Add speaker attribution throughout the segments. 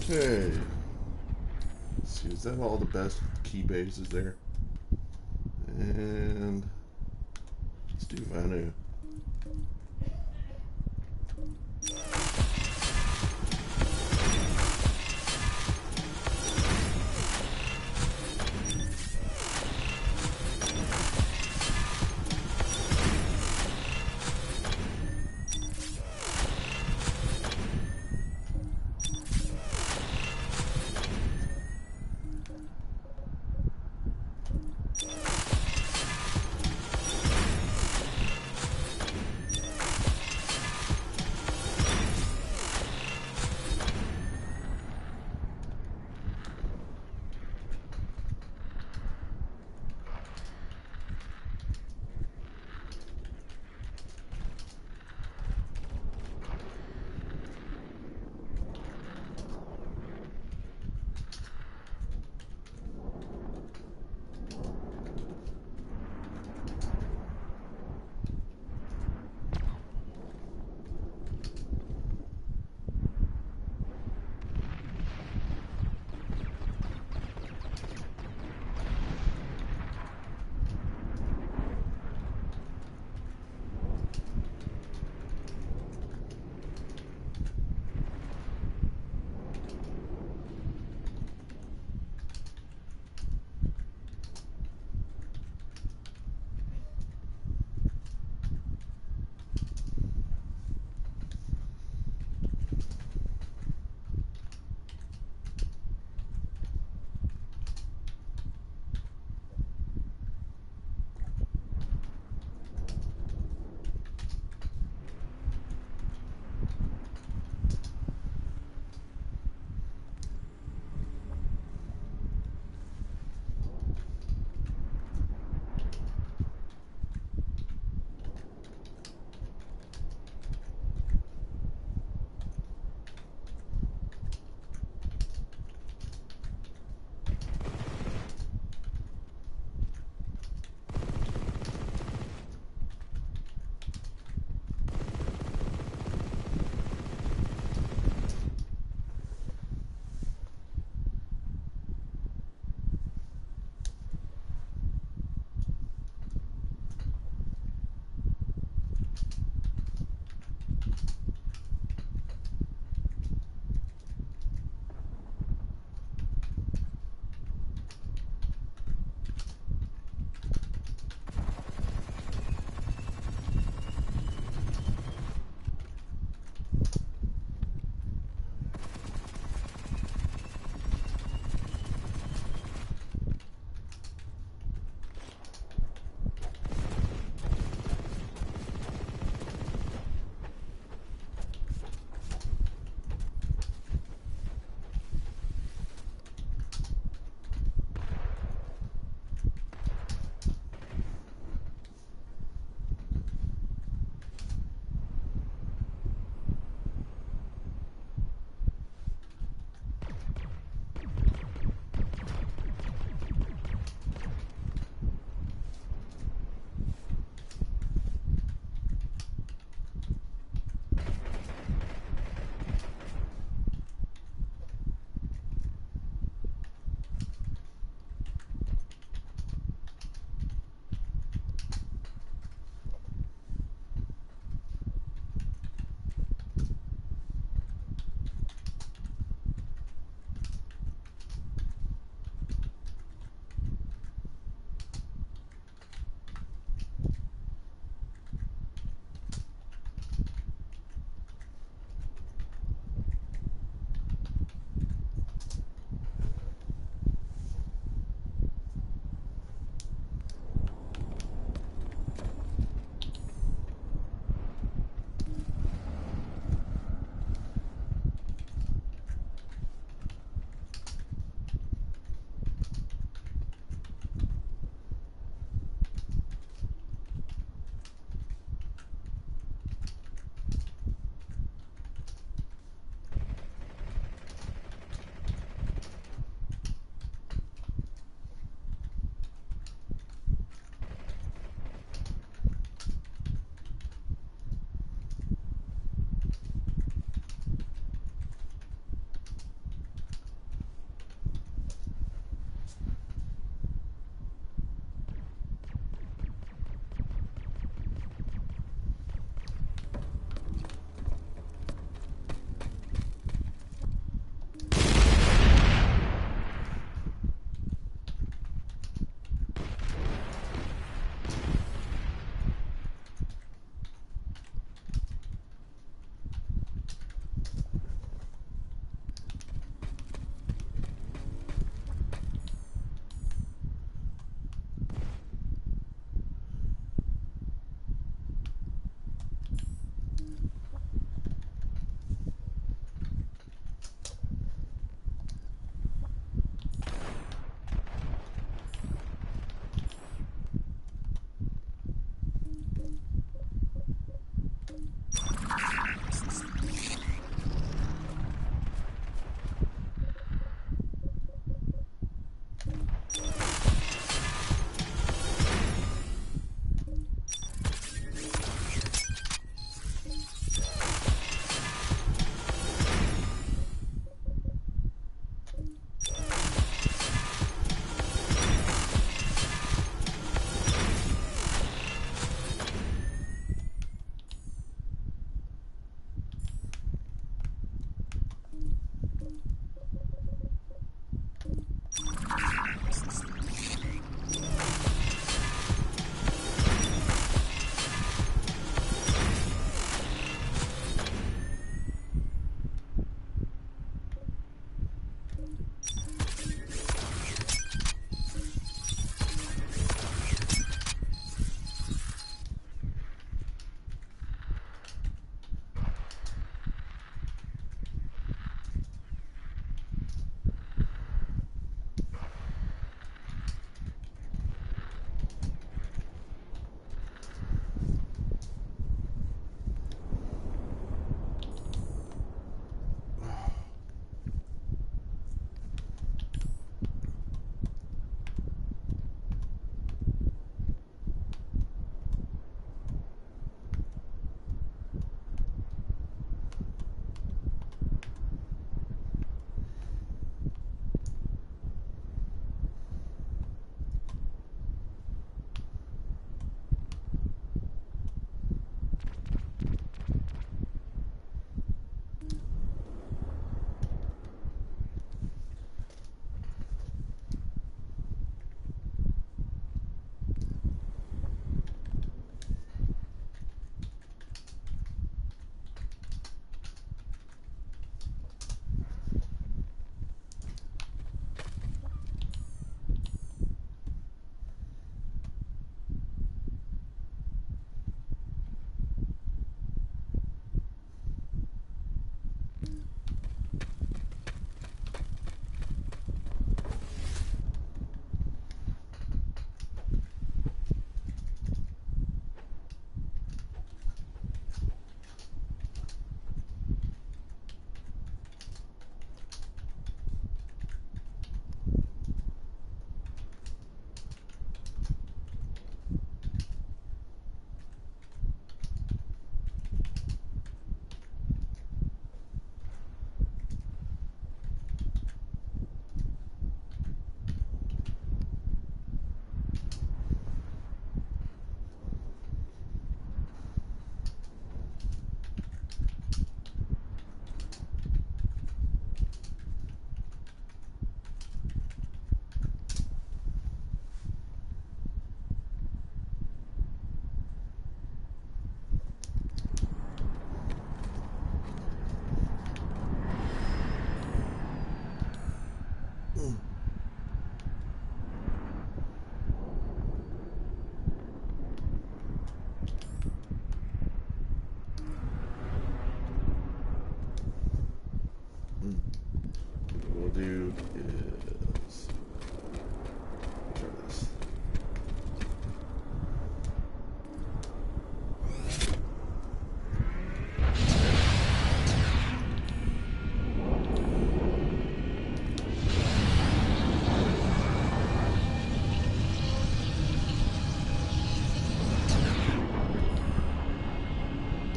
Speaker 1: Okay. Let's see, is that all the best key bases there? And let's do Vanu.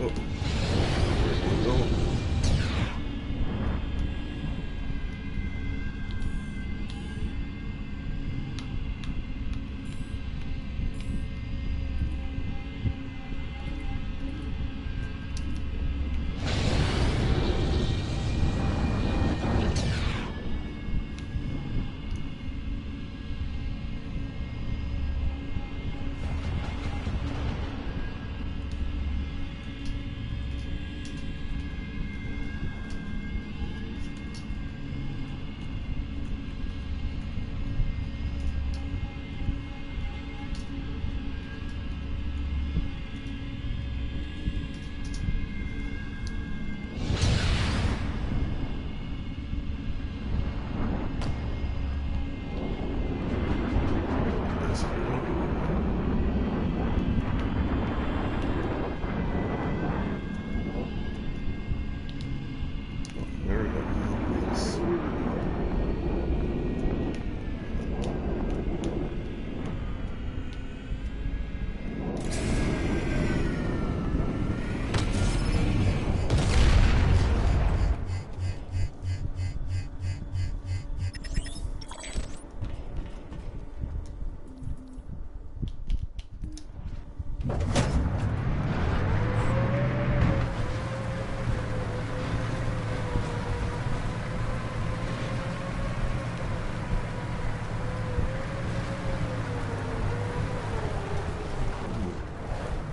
Speaker 1: Oh, there we go. There we go. Yes.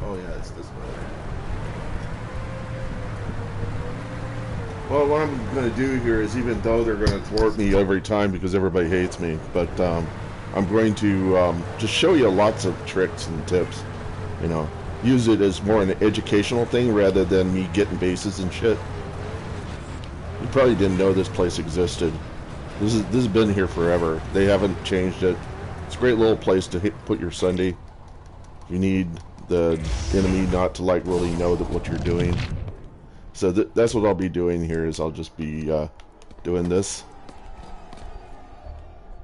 Speaker 1: Oh yeah, it's this way. Well, what I'm going to do here is, even though they're going to thwart me every time because everybody hates me, but I'm going to just show you lots of tricks and tips. You know, use it as more an educational thing rather than me getting bases and shit. You probably didn't know this place existed. This has been here forever. They haven't changed it. It's a great little place to put your Sunday. If you need the enemy not to like really know that what you're doing. So that's what I'll be doing here, is I'll just be doing this.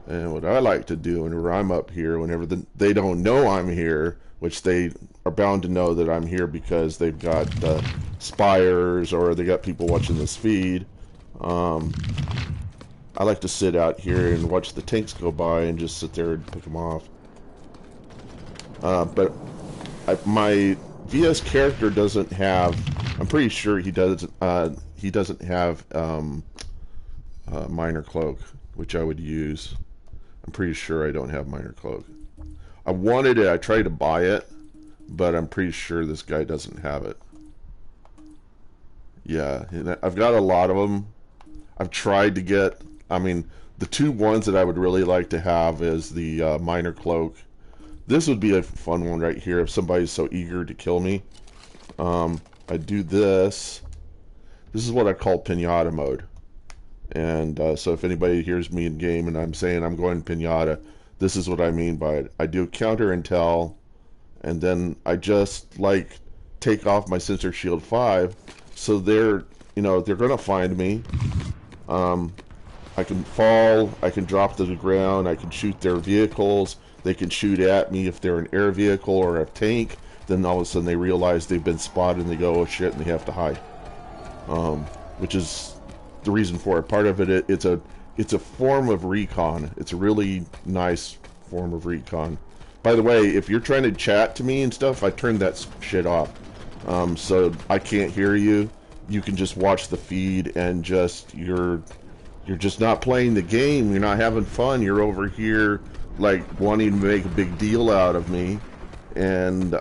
Speaker 1: And what I like to do whenever I'm up here, whenever they don't know I'm here, which they are bound to know that I'm here because they've got spires or they got people watching this feed. I like to sit out here and watch the tanks go by and just sit there and pick them off. But my VS character doesn't have. I'm pretty sure he doesn't. He doesn't have minor cloak, which I would use. I'm pretty sure I don't have minor cloak. I wanted it. I tried to buy it, but I'm pretty sure this guy doesn't have it. Yeah, and I've got a lot of them. I've tried to get. I mean, the two ones that I would really like to have is the minor cloak. This would be a fun one right here if somebody's so eager to kill me. I do this. This is what I call Pinata Mode. And so if anybody hears me in game and I'm saying I'm going Pinata, this is what I mean by it. I do counter intel, and then I just like take off my sensor shield 5, so they're gonna find me. I can fall, I can drop to the ground, I can shoot their vehicles, they can shoot at me if they're an air vehicle or a tank. Then all of a sudden they realize they've been spotted and they go, oh shit, and they have to hide. Which is the reason for it. Part of it, it's a form of recon. It's a really nice form of recon. By the way, if you're trying to chat to me and stuff, I turned that shit off. So I can't hear you. You can just watch the feed and you're just not playing the game. You're not having fun. You're over here like wanting to make a big deal out of me, and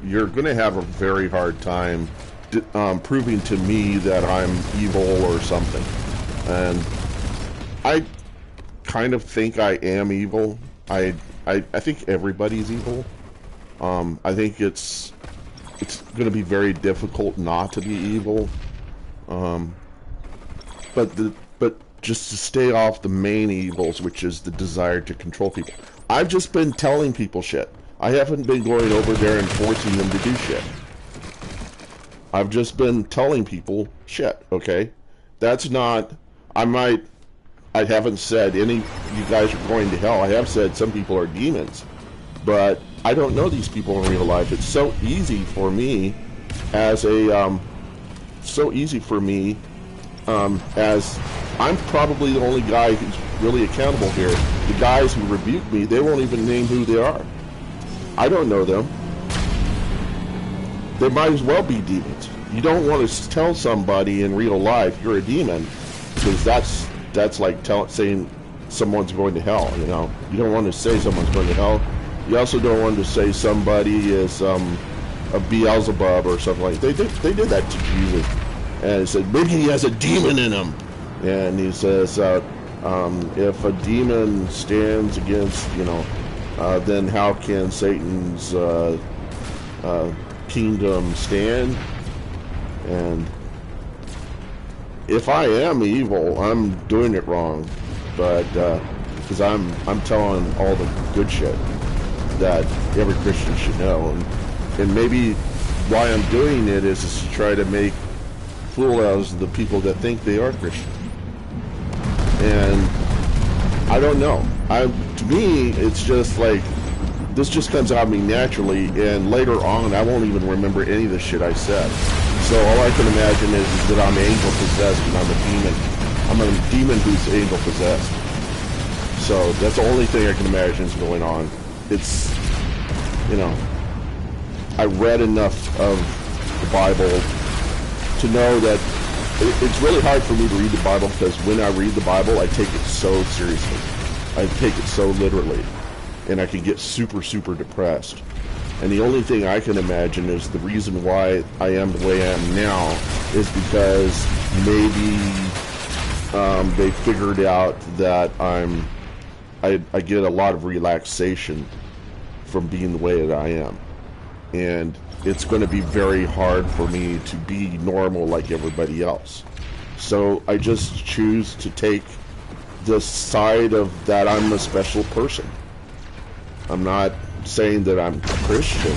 Speaker 1: you're gonna have a very hard time proving to me that I'm evil or something. And I kind of think I am evil. I think everybody's evil. I think it's gonna be very difficult not to be evil. But just to stay off the main evils, which is the desire to control people. I've just been telling people shit. I haven't been going over there and forcing them to do shit. I've just been telling people shit, okay? That's not... I haven't said any... You guys are going to hell. I have said some people are demons. But I don't know these people in real life. It's so easy for me as a so easy for me, as I'm probably the only guy who's really accountable here. The guys who rebuke me, they won't even name who they are. I don't know them. They might as well be demons. You don't want to tell somebody in real life you're a demon, because that's like saying someone's going to hell. You know, you don't want to say someone's going to hell. You also don't want to say somebody is a Beelzebub or something like that. They did that to Jesus, and he said maybe he has a demon in him, and he says if a demon stands against, you know, then how can Satan's kingdom stand? And if I am evil, I'm doing it wrong, but because I'm telling all the good shit that every Christian should know, and maybe why I'm doing it is to try to make fool out of the people that think they are Christian. And I don't know. To me, it's just like this just comes out of me naturally, and later on, I won't even remember any of the shit I said. So all I can imagine is that I'm angel possessed and I'm a demon. I'm a demon who's angel possessed. So that's the only thing I can imagine is going on. It's, you know, I read enough of the Bible to know that it's really hard for me to read the Bible, because when I read the Bible, I take it so seriously. I take it so literally. And I can get super, super depressed. And the only thing I can imagine is the reason why I am the way I am now is because maybe they figured out that I get a lot of relaxation from being the way that I am. And it's going to be very hard for me to be normal like everybody else. So I just choose to take the side of that I'm a special person. I'm not saying that I'm Christian,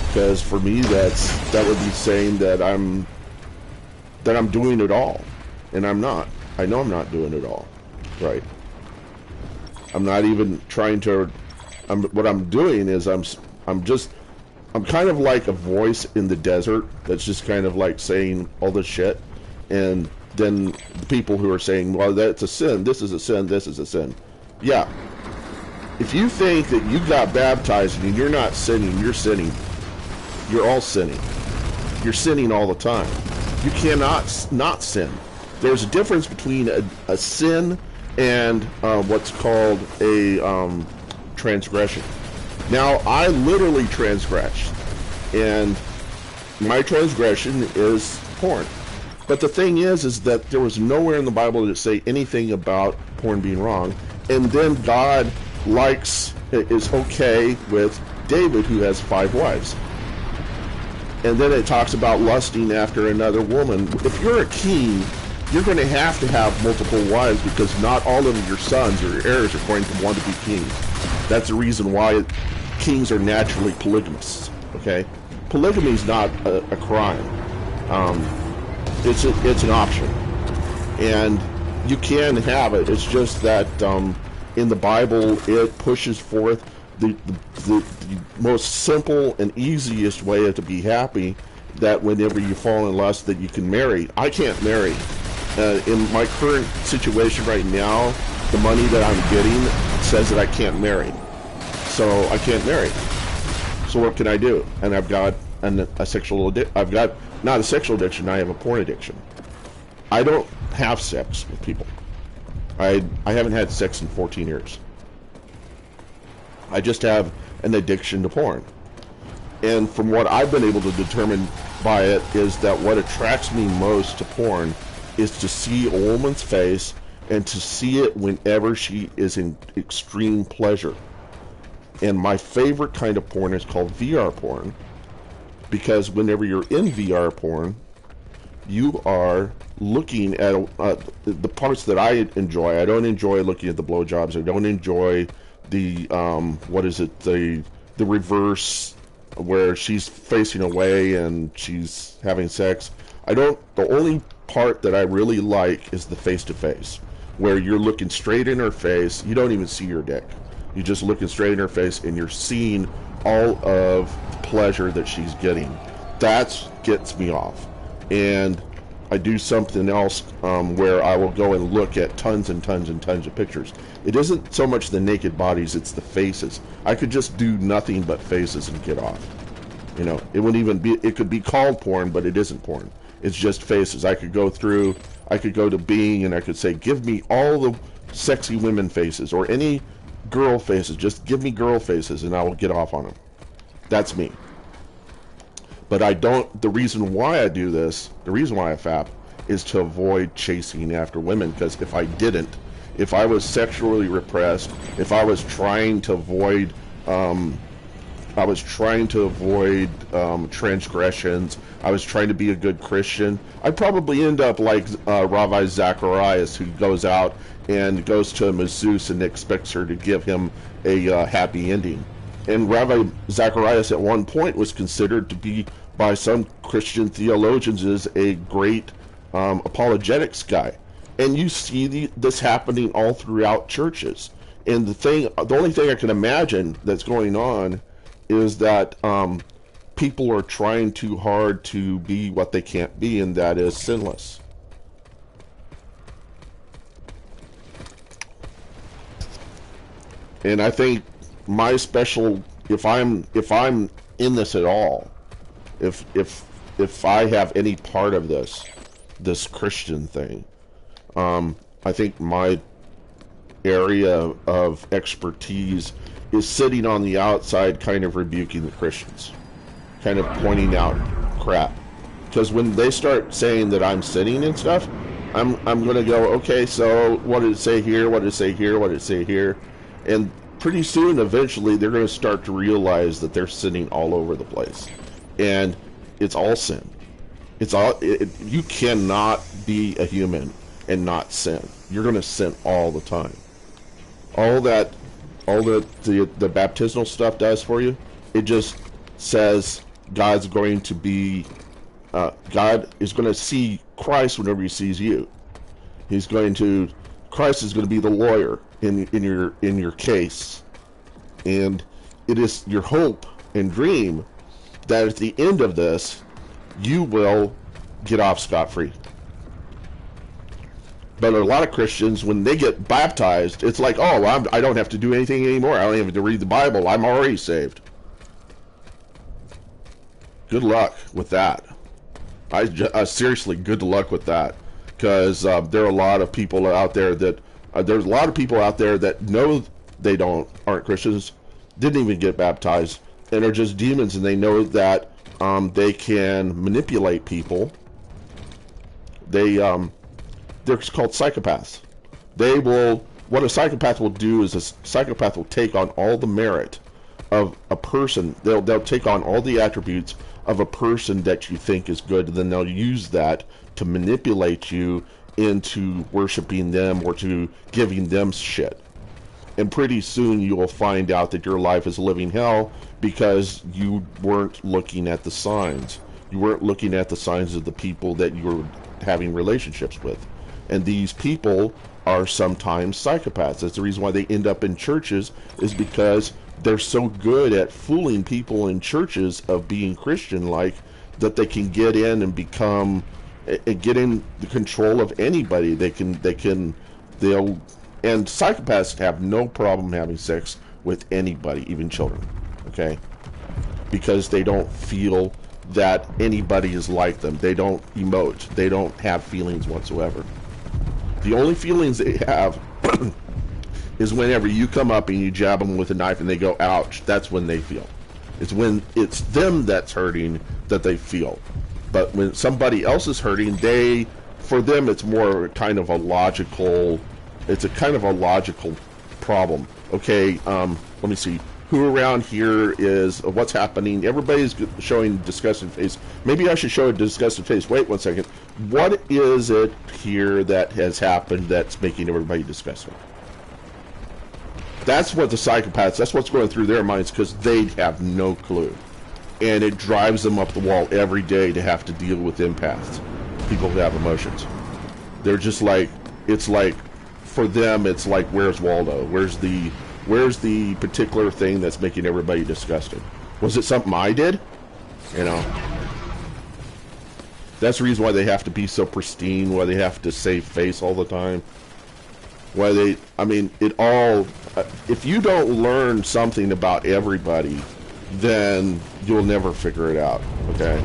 Speaker 1: because for me that would be saying that I'm doing it all, and I'm not. I know I'm not doing it all, right? I'm not even trying to. What I'm doing is I'm kind of like a voice in the desert that's just kind of like saying all this shit, and then the people who are saying, well, that's a sin, this is a sin, this is a sin. Yeah. If you think that you got baptized and you're not sinning, you're sinning. You're all sinning. You're sinning all the time. You cannot not sin. There's a difference between a sin and what's called a transgression. Now, I literally transgressed, and my transgression is porn. But the thing is that there was nowhere in the Bible that say anything about porn being wrong, and then God is okay with David, who has 5 wives. And then it talks about lusting after another woman. If you're a king, you're going to have multiple wives, because not all of your sons or heirs are going to want to be kings. That's the reason why kings are naturally polygamists. Okay, polygamy is not a crime. It's an option, and you can have it. It's just that in the Bible, it pushes forth the most simple and easiest way to be happy, that whenever you fall in lust, that you can marry. I can't marry. In my current situation right now, the money that I'm getting says that I can't marry. So I can't marry. So what can I do? And I've got a sexual addiction. I've got not a sexual addiction, I have a porn addiction. I don't have sex with people. I haven't had sex in 14 years. I just have an addiction to porn. And from what I've been able to determine by it is that what attracts me most to porn is to see a woman's face and to see it whenever she is in extreme pleasure. And my favorite kind of porn is called VR porn, because whenever you're in VR porn, you are looking at the parts that I enjoy. I don't enjoy looking at the blowjobs. I don't enjoy the the reverse where she's facing away and she's having sex. The only part that I really like is the face-to-face, where you're looking straight in her face. You don't even see her dick. You're just looking straight in her face, and you're seeing all of the pleasure that she's getting. That gets me off. And I do something else where I will go and look at tons and tons and tons of pictures. It isn't so much the naked bodies, it's the faces. I could just do nothing but faces and get off. You know, it wouldn't even be, it could be called porn, but it isn't porn. It's just faces. I could go to Bing and I could say, give me all the sexy women faces or any girl faces. Just give me girl faces and I will get off on them. That's me. But I don't, the reason why I do this, the reason why I fap, is to avoid chasing after women. Because if I didn't, if I was sexually repressed, if I was trying to avoid, transgressions, I was trying to be a good Christian, I'd probably end up like Ravi Zacharias, who goes out and goes to a masseuse and expects her to give him a happy ending. And Ravi Zacharias at one point was considered to be, by some Christian theologians, as a great apologetics guy. And you see this happening all throughout churches. And the only thing I can imagine that's going on is that people are trying too hard to be what they can't be, and that is sinless. And I think my special, if I'm in this at all, if I have any part of this Christian thing, I think my area of expertise is sitting on the outside, kind of rebuking the Christians, kind of pointing out crap. Because when they start saying that I'm sinning and stuff, I'm going to go, okay, so what did it say here? What did it say here? What did it say here? And pretty soon, eventually, they're going to start to realize that they're sinning all over the place. And it's all sin. You cannot be a human and not sin. You're going to sin all the time. All the baptismal stuff does for you, it just says God is going to see Christ whenever he sees you. Christ is going to be the lawyer in your case. And it is your hope and dream that at the end of this, you will get off scot-free. But a lot of Christians, when they get baptized, it's like, oh, I don't have to do anything anymore. I don't even have to read the Bible. I'm already saved. Good luck with that. Seriously, good luck with that. Because there are a lot of people out there that know they aren't Christians, didn't even get baptized, and are just demons, and they know that they can manipulate people. They're called psychopaths. What a psychopath will do is a psychopath will take on all the merit of a person. They'll take on all the attributes of a person that you think is good, and then they'll use that to manipulate you into worshiping them or to giving them shit. And pretty soon you will find out that your life is living hell because you weren't looking at the signs. You weren't looking at the signs of the people that you were having relationships with. And these people are sometimes psychopaths. That's the reason why they end up in churches, is because they're so good at fooling people in churches of being Christian-like that they can get in and get in the control of anybody. And psychopaths have no problem having sex with anybody, even children, okay? Because they don't feel that anybody is like them. They don't emote. They don't have feelings whatsoever. The only feelings they have is whenever you come up and you jab them with a knife and they go, ouch. That's when they feel. It's when it's them that's hurting that they feel. But when somebody else is hurting, for them it's more kind of a logical, it's a kind of a logical problem. Okay, let me see. Who around here is, what's happening? Everybody's showing disgusted face. Maybe I should show a disgusted face. Wait 1 second. What is it here that has happened that's making everybody disgusted? That's what the psychopaths, that's what's going through their minds, because they have no clue. And it drives them up the wall every day to have to deal with empaths, people who have emotions. They're just like, it's like, for them, it's like, where's Waldo? Where's the particular thing that's making everybody disgusted? Was it something I did? You know? That's the reason why they have to be so pristine, why they have to save face all the time. Why they, I mean, it all, if you don't learn something about everybody, then you'll never figure it out, okay?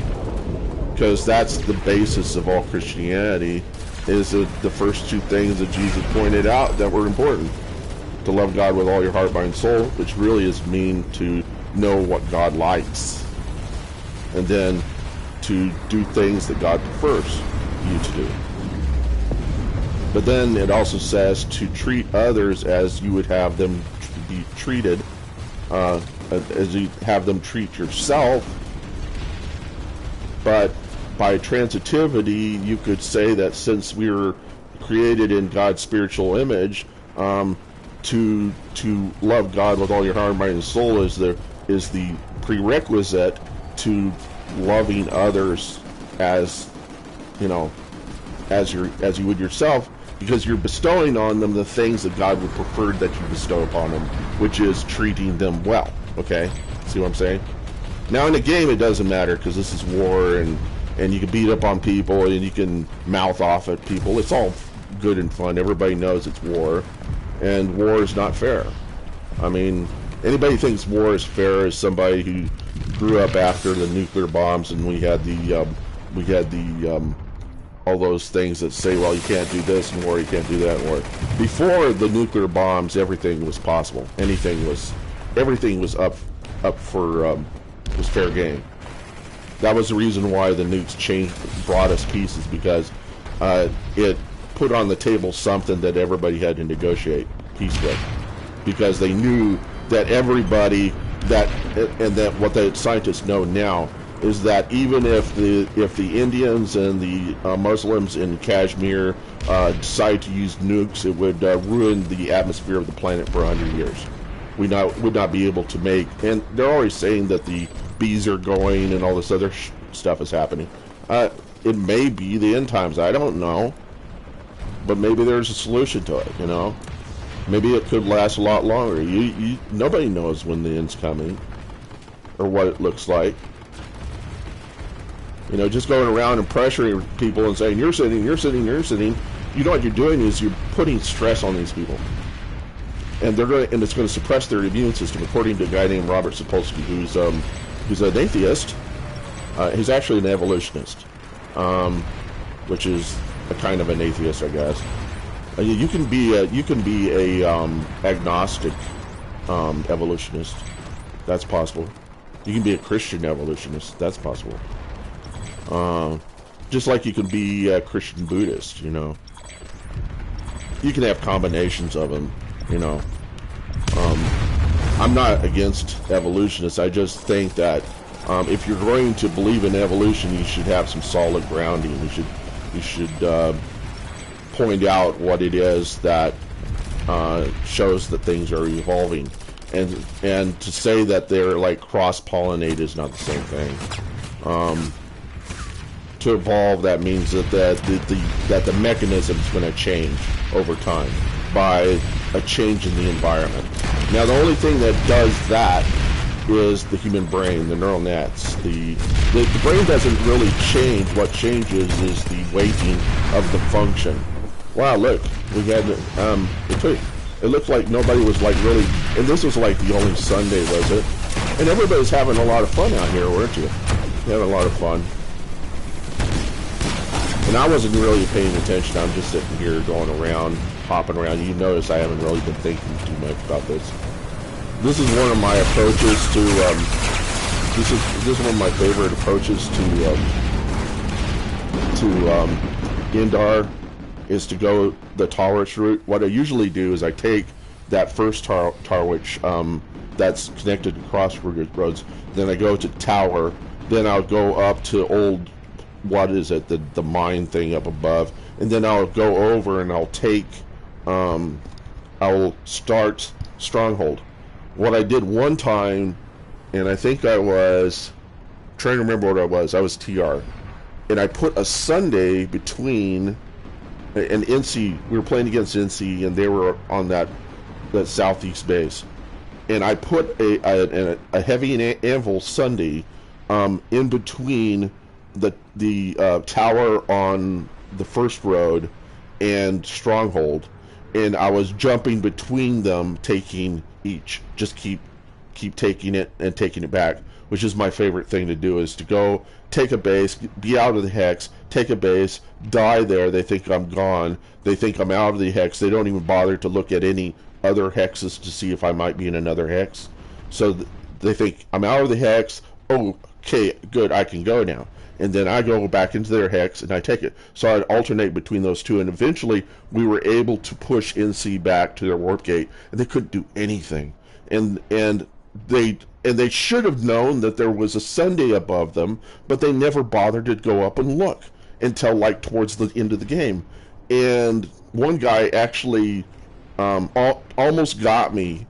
Speaker 1: Because that's the basis of all Christianity, is the first two things that Jesus pointed out that were important. To love God with all your heart, mind, and soul, which really is mean to know what God likes. And then to do things that God prefers you to do. But then it also says to treat others as you would have them be treated, as you have them treat yourself. But by transitivity, you could say that since we were created in God's spiritual image, to love God with all your heart, mind, and soul is the prerequisite to loving others as, you know, as you would yourself, because you're bestowing on them the things that God would prefer that you bestow upon them, which is treating them well. Okay, see what I'm saying? Now in the game it doesn't matter, because this is war, and you can beat up on people and you can mouth off at people. It's all good and fun. Everybody knows it's war, and war is not fair. I mean, anybody thinks war is fair is somebody who grew up after the nuclear bombs, and we had the all those things that say, well, you can't do this in war, you can't do that in war. Before the nuclear bombs, everything was possible. Everything was up for was fair game. That was the reason why the nukes brought us peace, is because it put on the table something that everybody had to negotiate peace with, because they knew that everybody and that what the scientists know now is that even if the Indians and the Muslims in Kashmir decide to use nukes, it would ruin the atmosphere of the planet for 100 years. We would not be able to make, and they're already saying that the bees are going and all this other stuff is happening. It may be the end times, I don't know, but maybe there's a solution to it, you know. Maybe it could last a lot longer. Nobody knows when the end's coming or what it looks like. You know, just going around and pressuring people and saying, you're sitting, you're sitting, you're sitting. You know what you're doing is you're putting stress on these people. And it's going to suppress their immune system, according to a guy named Robert Sapolsky, who's an atheist. He's actually an evolutionist, which is a kind of an atheist, I guess. You can be a agnostic evolutionist. That's possible. You can be a Christian evolutionist. That's possible. Just like you can be a Christian Buddhist, you know. You can have combinations of them, you know. I'm not against evolutionists. I just think that if you're going to believe in evolution, you should have some solid grounding. You should point out what it is that shows that things are evolving, and to say that they're like cross-pollinate is not the same thing. To evolve, that means that the mechanism is going to change over time by a change in the environment. Now, the only thing that does that is the human brain, the neural nets. The brain doesn't really change. What changes is the weighting of the function. Wow, look, we had it looked like nobody was like really, and this was like the only Sunday, was it? And everybody's having a lot of fun out here, weren't you? Having a lot of fun. And I wasn't really paying attention. I'm just sitting here going around, hopping around. You notice I haven't really been thinking too much about this. This is one of my approaches to this is one of my favorite approaches to Indar, is to go the Tarwich route. What I usually do is I take that first Tarwich that's connected to crossroads, then I go to Tower, then I'll go up to old, what is it, the mine thing up above, and then I'll go over and I'll take I'll start Stronghold. What I did one time, and I think I was trying to remember what I was TR, and I put a Sunday between, and NC, we were playing against NC, and they were on that southeast base, and I put a heavy anvil Sunday in between the tower on the first road and Stronghold, and I was jumping between them, taking each. Just keep taking it and taking it back, which is my favorite thing to do, is to go take a base, be out of the hex, take a base, die there. They think I'm gone. They think I'm out of the hex. They don't even bother to look at any other hexes to see if I might be in another hex. So they think I'm out of the hex. Oh, okay, good, I can go now. And then I go back into their hex and I take it. So I'd alternate between those two, and eventually we were able to push NC back to their warp gate, and they couldn't do anything. And they should have known that there was a Sunday above them, but they never bothered to go up and look until like towards the end of the game. And one guy actually almost got me.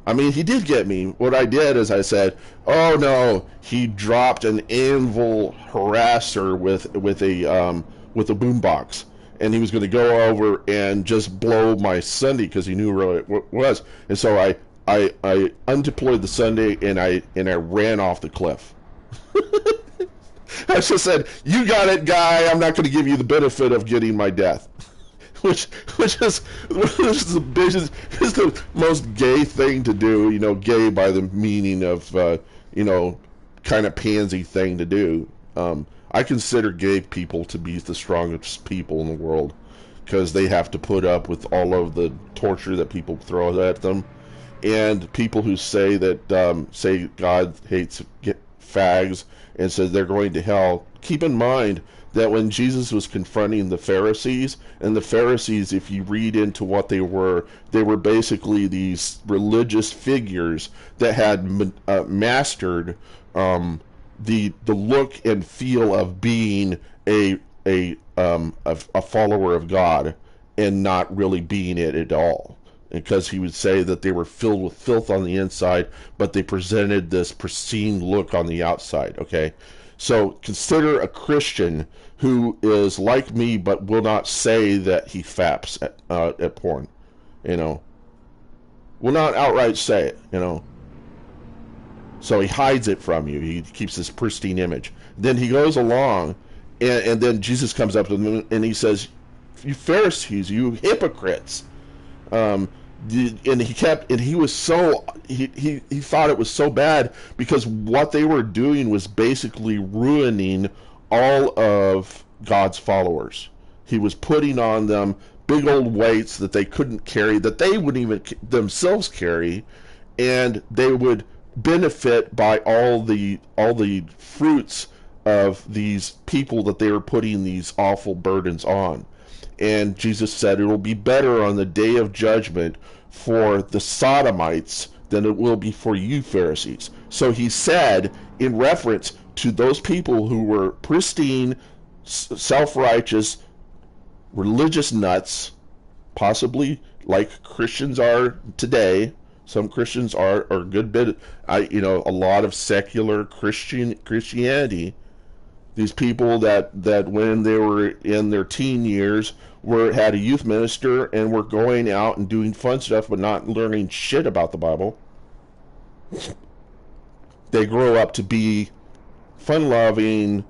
Speaker 1: I mean, he did get me. What I did is I said, "Oh no!" He dropped an anvil harasser with a boombox, and he was going to go over and just blow my Sunday because he knew where it was. And so I undeployed the Sunday and I ran off the cliff. I just said, "You got it, guy. I'm not going to give you the benefit of getting my death." Which is the most gay thing to do, gay by the meaning of, kind of pansy thing to do. I consider gay people to be the strongest people in the world because they have to put up with all of the torture that people throw at them. And people who say that, say God hates fags and says they're going to hell, keep in mind that when Jesus was confronting the Pharisees, and the Pharisees, if you read into what they were basically these religious figures that had mastered the look and feel of being a follower of God and not really being it at all. Because he would say that they were filled with filth on the inside, but they presented this pristine look on the outside, okay? So consider a Christian who is like me but will not say that he faps at porn, will not outright say it, So he hides it from you. He keeps this pristine image. Then he goes along, and then Jesus comes up to him and he says, "You Pharisees, you hypocrites." And he was so, he thought it was so bad because what they were doing was basically ruining all of God's followers. He was putting on them big old weights that they couldn't carry, that they wouldn't even themselves carry, and they would benefit by all the fruits of these people that they were putting these awful burdens on. And Jesus said it will be better on the day of judgment for the Sodomites than it will be for you Pharisees. So he said, in reference to those people who were pristine, self-righteous, religious nuts, possibly like Christians are today. Some Christians are a good bit, a lot of secular Christianity. These people that when they were in their teen years had a youth minister and were going out and doing fun stuff but not learning shit about the Bible. They grow up to be fun-loving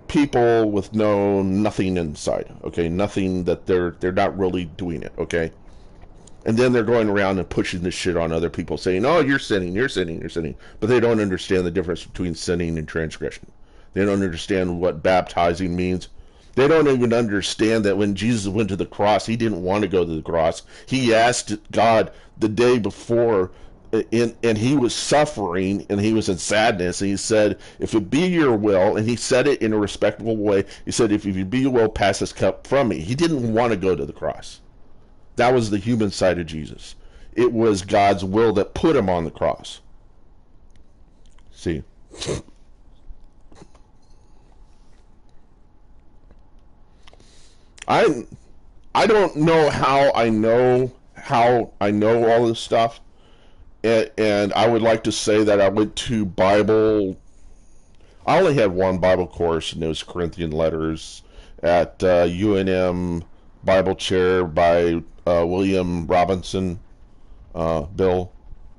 Speaker 1: people with nothing inside, okay? Nothing that they're not really doing it, okay? And then they're going around and pushing this shit on other people saying, "Oh, you're sinning, you're sinning, you're sinning." But they don't understand the difference between sinning and transgression. They don't understand what baptizing means. They don't even understand that when Jesus went to the cross, he didn't want to go to the cross. He asked God the day before, and he was suffering, and he was in sadness, and he said, "If it be your will," and he said it in a respectable way, he said, "If it be your will, pass this cup from me." He didn't want to go to the cross. That was the human side of Jesus. It was God's will that put him on the cross. See? I don't know how I know all this stuff, and I would like to say that I went to Bible. I only had one Bible course, and it was Corinthian letters at UNM Bible Chair by William Robinson, Bill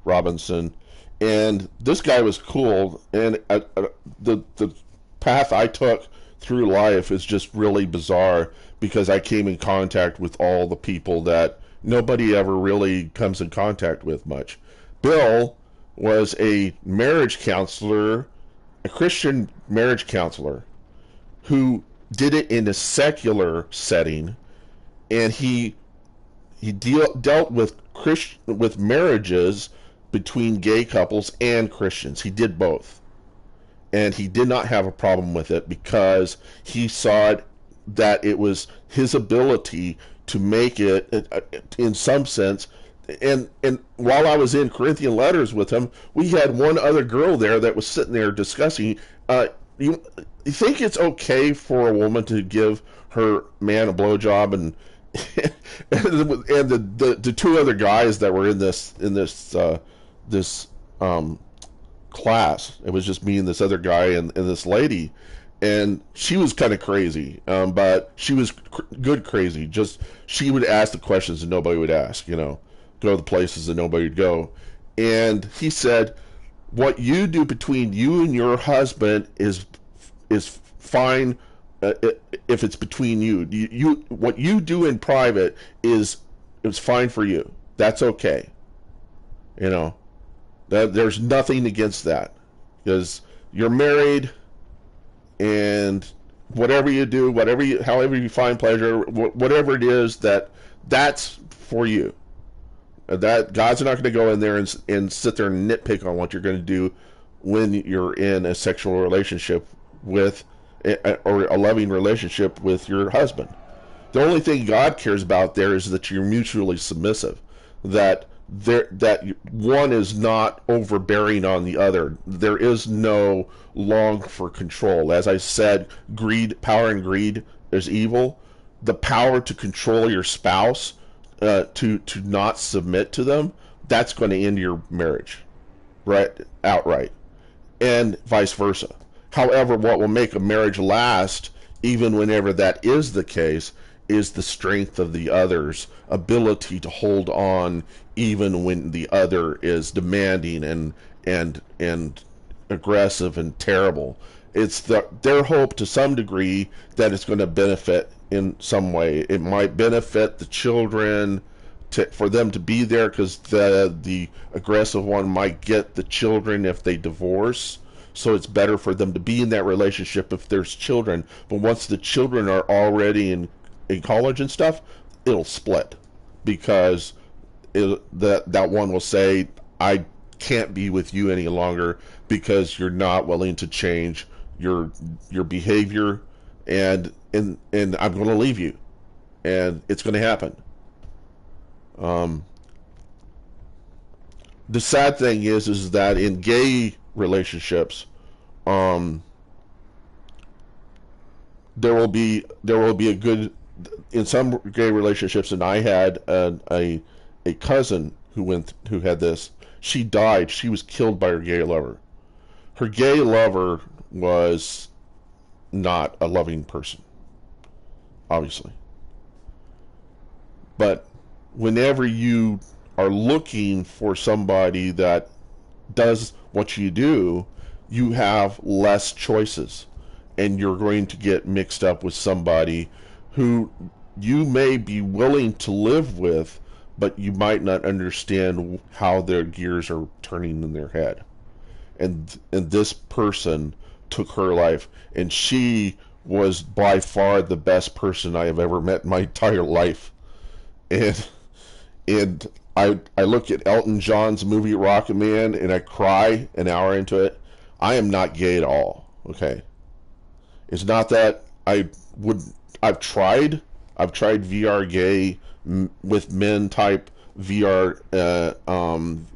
Speaker 1: Robinson, and this guy was cool. And the path I took, through life is just really bizarre, because I came in contact with all the people that nobody ever really comes in contact with much. Bill was a marriage counselor, a Christian marriage counselor, who did it in a secular setting, and dealt with marriages between gay couples and Christians. He did both, and he did not have a problem with it, because he saw it that it was his ability to make it, in some sense. And while I was in Corinthian letters with him, we had one other girl there that was sitting there discussing. You think it's okay for a woman to give her man a blowjob? And and the two other guys that were in this class, it was just me and this other guy and this lady, and she was kind of crazy, but she was good crazy. Just, she would ask the questions that nobody would ask, go to the places that nobody would go. And he said, what you do between you and your husband is fine, if it's between you. What you do in private is fine for you. That's okay. There's nothing against that, because you're married, and whatever you do, however you find pleasure, whatever it is, that's for you. That God's not going to go in there and sit there and nitpick on what you're going to do when you're in a sexual relationship with, or a loving relationship with your husband. The only thing God cares about there is that you're mutually submissive, that one is not overbearing on the other. There is no long for control. As I said, power and greed is evil. The power to control your spouse, to not submit to them, that's going to end your marriage, right, outright, and vice versa. However, what will make a marriage last, even whenever that is the case, is the strength of the other's ability to hold on, even when the other is demanding and aggressive and terrible. It's their hope to some degree that it's going to benefit in some way. It might benefit the children, for them to be there, because the aggressive one might get the children if they divorce. So it's better for them to be in that relationship if there's children. But once the children are already in college and stuff, it'll split, because that one will say, I can't be with you any longer because you're not willing to change your behavior, and I'm going to leave you, and it's going to happen. The sad thing is that in gay relationships, there will be a good, in some gay relationships, and I had a cousin who had this. She died. She was killed by her gay lover. Her gay lover was not a loving person, obviously. But whenever you are looking for somebody that does what you do, you have less choices, and you're going to get mixed up with somebody who you may be willing to live with, but you might not understand how their gears are turning in their head. And this person took her life, and she was by far the best person I have ever met in my entire life. And I look at Elton John's movie Rocket Man, and I cry an hour into it. I am not gay at all, okay? It's not that I've tried VR gay with men type VR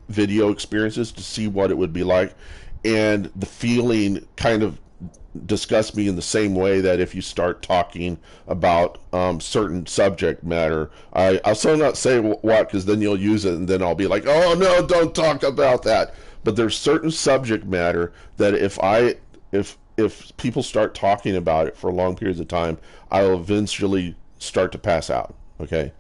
Speaker 1: video experiences to see what it would be like, and the feeling kind of disgusts me in the same way that if you start talking about certain subject matter, I'll still not say what, because then you'll use it, and then I'll be like, oh no, don't talk about that. But there's certain subject matter that if people start talking about it for long periods of time, I'll eventually start to pass out. Okay?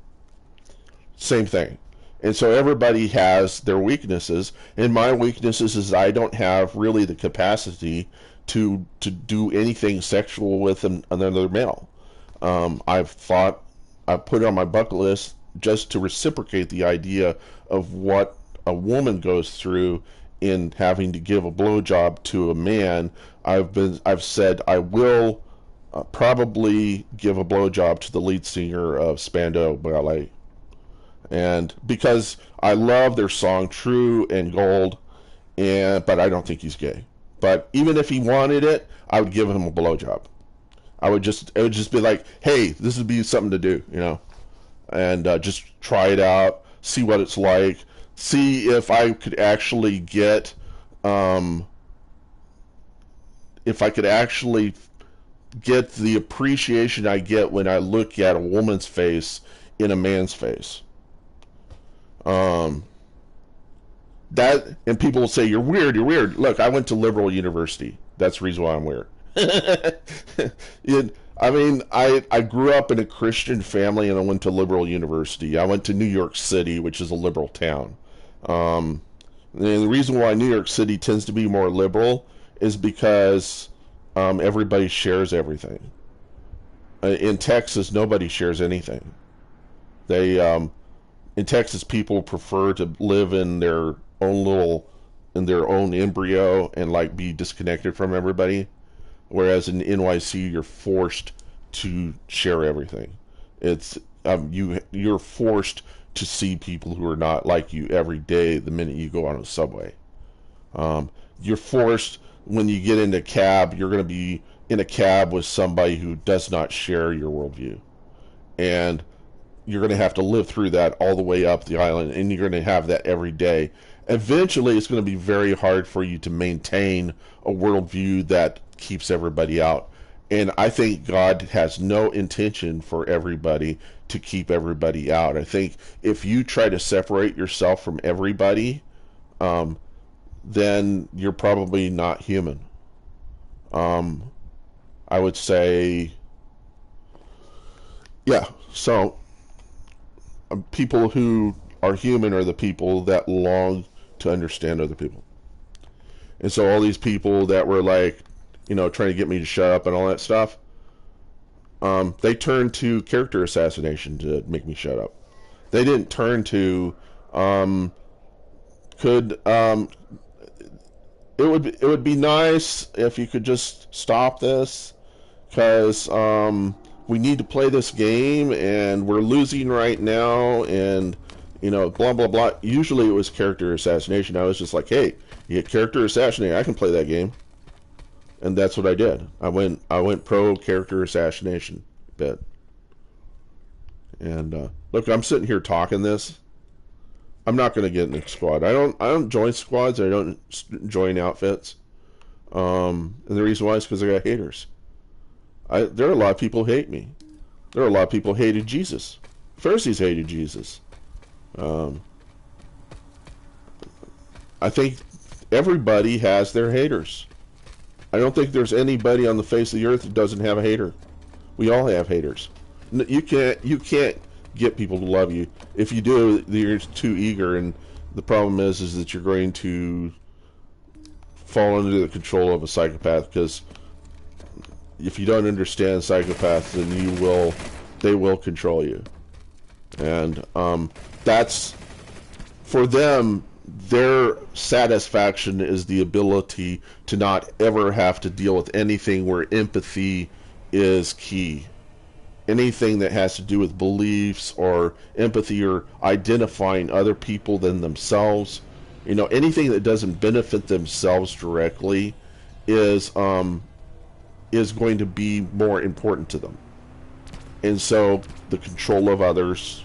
Speaker 1: Same thing. And so everybody has their weaknesses, and my weaknesses is I don't have really the capacity to do anything sexual with another male. I've put it on my bucket list just to reciprocate the idea of what a woman goes through in having to give a blowjob to a man. I've said I will probably give a blowjob to the lead singer of Spandau Ballet, and because I love their song True and Gold, but I don't think he's gay. But even if he wanted it, I would give him a blowjob. It would just be like, hey, this would be something to do, and just try it out, see what it's like, see if I could actually get, the appreciation I get when I look at a woman's face in a man's face. And people will say, you're weird. Look, I went to liberal university. That's the reason why I'm weird. I grew up in a Christian family, and I went to liberal university. I went to New York City, which is a liberal town. And the reason why New York City tends to be more liberal is because everybody shares everything. In Texas, nobody shares anything. In Texas, people prefer to live in their own embryo and like be disconnected from everybody. Whereas in NYC, you're forced to share everything. It's you're forced to see people who are not like you every day the minute you go on a subway. You're forced, when you get in a cab, you're going to be in a cab with somebody who does not share your worldview. And you're going to have to live through that all the way up the island, and you're going to have that every day. Eventually, it's going to be very hard for you to maintain a worldview that keeps everybody out. And I think God has no intention for everybody to keep everybody out. I think if you try to separate yourself from everybody, then you're probably not human. I would say, yeah, so people who are human are the people that long to understand other people. And so all these people that were like, trying to get me to shut up and all that stuff, they turned to character assassination to make me shut up. They didn't turn to, it would be nice if you could just stop this, because we need to play this game and we're losing right now, and blah blah blah. Usually it was character assassination. I was just like, hey, you get character assassinated, I can play that game. And that's what I did. I went pro character assassination bit. And look, I'm sitting here talking this. I'm not going to get in a squad. I don't join squads. I don't join outfits. And the reason why is because I got haters. There are a lot of people who hate me. There are a lot of people who hated Jesus. Pharisees hated Jesus. I think everybody has their haters. I don't think there's anybody on the face of the earth that doesn't have a hater. We all have haters. You can't get people to love you. If you do, you're too eager, and the problem is that you're going to fall under the control of a psychopath, because if you don't understand psychopaths, then they will control you. And that's, for them, their satisfaction is the ability to not ever have to deal with anything where empathy is key. Anything that has to do with beliefs or empathy or identifying other people than themselves, anything that doesn't benefit themselves directly is going to be more important to them. And so the control of others,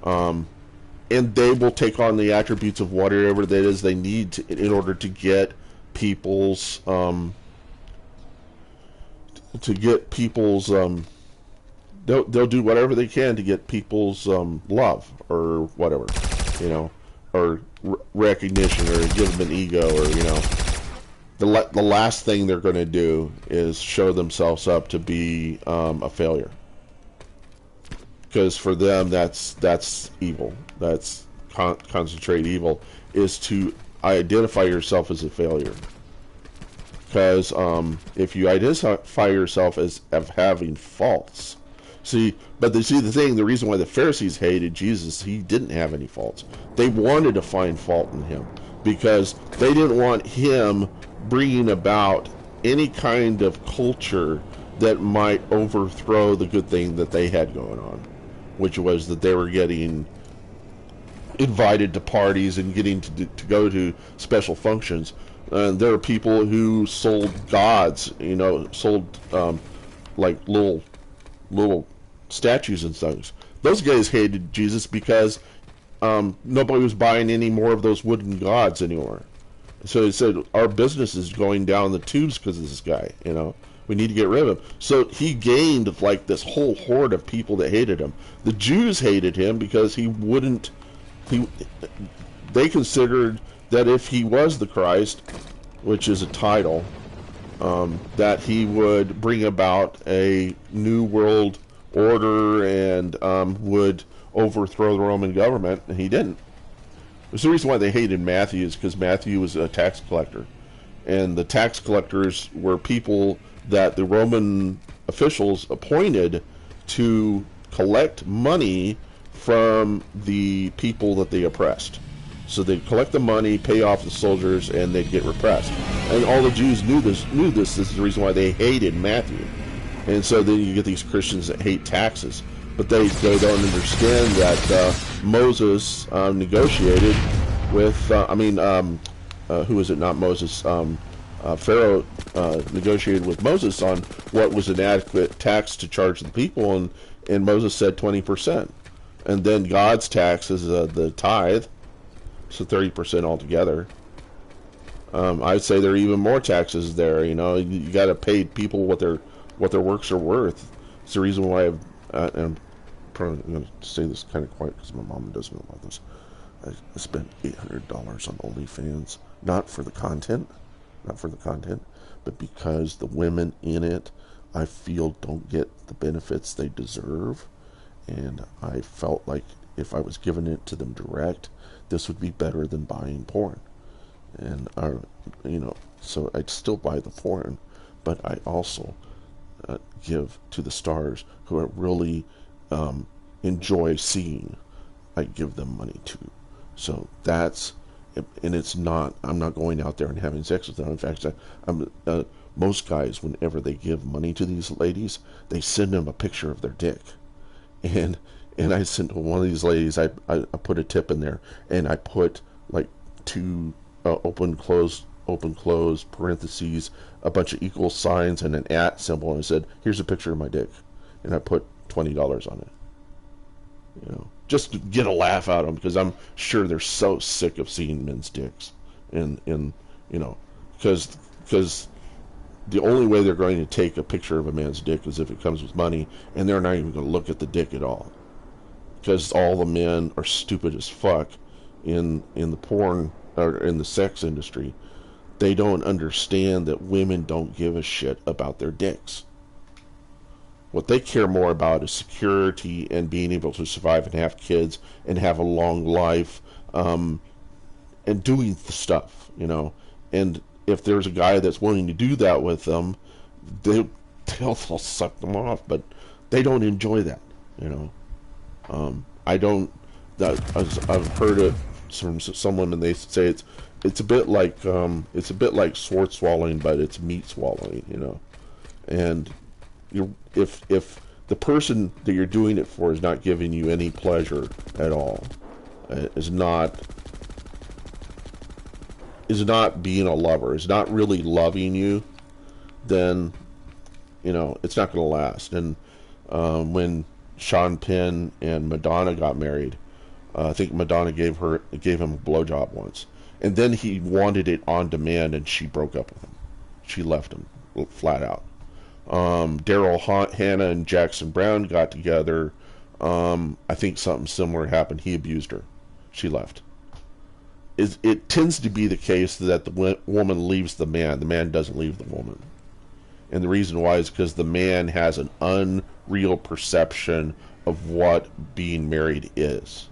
Speaker 1: and they will take on the attributes of whatever that is they need to, in order to get people's they'll do whatever they can to get people's love or whatever, or recognition, or give them an ego, or the last thing they're going to do is show themselves up to be a failure. Because for them, that's evil. That's concentrate evil, is to identify yourself as a failure. because if you identify yourself as of having faults, see, but the thing, the reason why the Pharisees hated Jesus, he didn't have any faults. They wanted to find fault in him because they didn't want him bringing about any kind of culture that might overthrow the good thing that they had going on, which was that they were getting invited to parties and getting to go to special functions. There are people who sold gods, sold like little statues and things. Those guys hated Jesus because nobody was buying any more of those wooden gods anymore. So he said, our business is going down the tubes because of this guy, We need to get rid of him. So he gained like this whole horde of people that hated him. The Jews hated him because they considered that if he was the Christ, which is a title, that he would bring about a new world order and would overthrow the Roman government, and he didn't. There's the reason why they hated Matthew is because Matthew was a tax collector, and the tax collectors were people that the Roman officials appointed to collect money from the people that they oppressed. So they'd collect the money, pay off the soldiers, and they'd get repressed. And all the Jews knew this. This is the reason why they hated Matthew. And so then you get these Christians that hate taxes. But they don't understand that Moses negotiated with, who is it? Not Moses. Pharaoh negotiated with Moses on what was an adequate tax to charge the people, and Moses said 20%. And then God's tax is the tithe, so 30% altogether. I'd say there are even more taxes there. You got to pay people what their works are worth. It's the reason why I'm probably going to say this kind of quiet because my mom doesn't know about this. I spent $800 on OnlyFans, not for the content, but because the women in it, I feel, don't get the benefits they deserve. And I felt like if I was giving it to them direct, this would be better than buying porn. And so I'd still buy the porn, but I also give to the stars who I really enjoy seeing. I give them money too. So that's, and it's not, I'm not going out there and having sex with them. In fact, most guys, whenever they give money to these ladies, they send them a picture of their dick. And I sent one of these ladies, I put a tip in there, and I put like two open, close, parentheses, a bunch of equal signs, and an @ symbol, and I said, here's a picture of my dick. And I put $20 on it. Just to get a laugh out of them, because I'm sure they're so sick of seeing men's dicks. And because the only way they're going to take a picture of a man's dick is if it comes with money, and they're not even going to look at the dick at all. Because all the men are stupid as fuck in the porn or in the sex industry. They don't understand that women don't give a shit about their dicks. What they care more about is security and being able to survive and have kids and have a long life, and doing the stuff, And if there's a guy that's willing to do that with them, they'll suck them off, but they don't enjoy that, I don't. I've heard it from someone, and they say it's a bit like sword swallowing, but it's meat swallowing, And if the person that you're doing it for is not giving you any pleasure at all, is not being a lover, is not really loving you, then it's not going to last. And when Sean Penn and Madonna got married, I think Madonna gave him a blowjob once, and then he wanted it on demand, and she broke up with him. She left him flat out. Daryl Hannah and Jackson Brown got together. I think something similar happened. He abused her. She left. It tends to be the case that the woman leaves the man. The man doesn't leave the woman. And the reason why is because the man has an unreal perception of what being married is.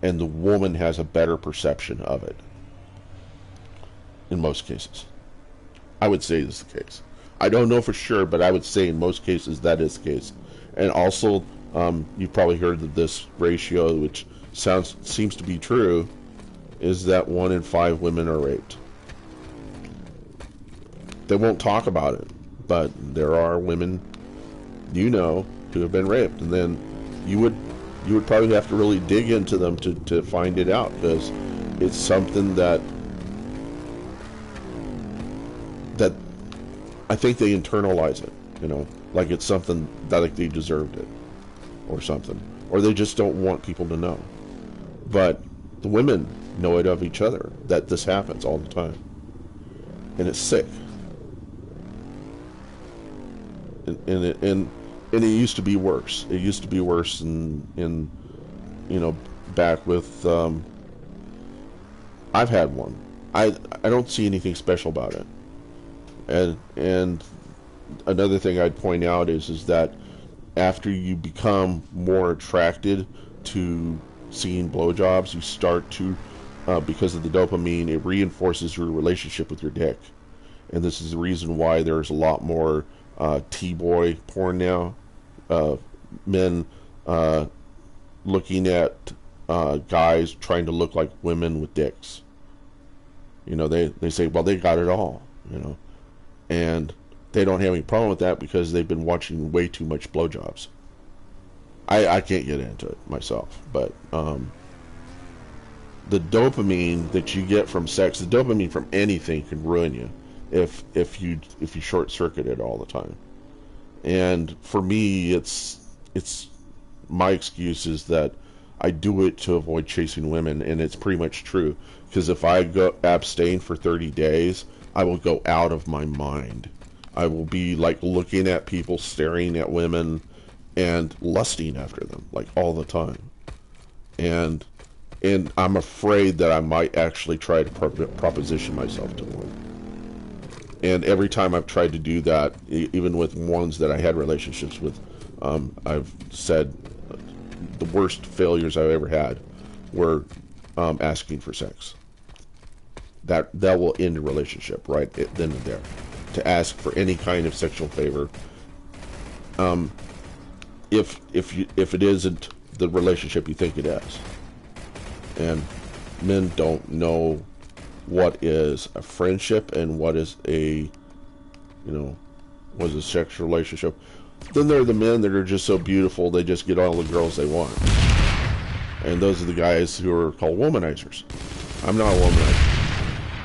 Speaker 1: And the woman has a better perception of it. In most cases. I would say this is the case. I don't know for sure, but I would say in most cases that is the case. And also, you've probably heard of this ratio, which seems to be true, is that 1 in 5 women are raped. They won't talk about it, but there are women, who have been raped, and then you would probably have to really dig into them to find it out, because it's something that I think they internalize it, like it's something that like they deserved it or something, or they just don't want people to know. But the women know it of each other, that this happens all the time, and it's sick. And it used to be worse. It used to be worse in back with I've had one. I don't see anything special about it. And another thing I'd point out is that after you become more attracted to seeing blowjobs, you start to because of the dopamine, it reinforces your relationship with your dick. And this is the reason why there's a lot more T-boy porn now. Men looking at guys trying to look like women with dicks. They say, well, they got it all, and they don't have any problem with that because they've been watching way too much blowjobs. I can't get into it myself, but the dopamine that you get from sex, the dopamine from anything can ruin you if you short circuit it all the time. And for me, it's my excuse is that I do it to avoid chasing women, and it's pretty much true, because if I go abstain for 30 days, I will go out of my mind. I will be like looking at people, staring at women, and lusting after them like all the time. And I'm afraid that I might actually try to proposition myself to one. And every time I've tried to do that, even with ones that I had relationships with, I've said the worst failures I've ever had were asking for sex. That will end a relationship right then and there. To ask for any kind of sexual favor, if it isn't the relationship you think it is. And men don't know what is a friendship and what is a sexual relationship. Then there are the men that are just so beautiful they just get all the girls they want, and those are the guys who are called womanizers. I'm not a womanizer,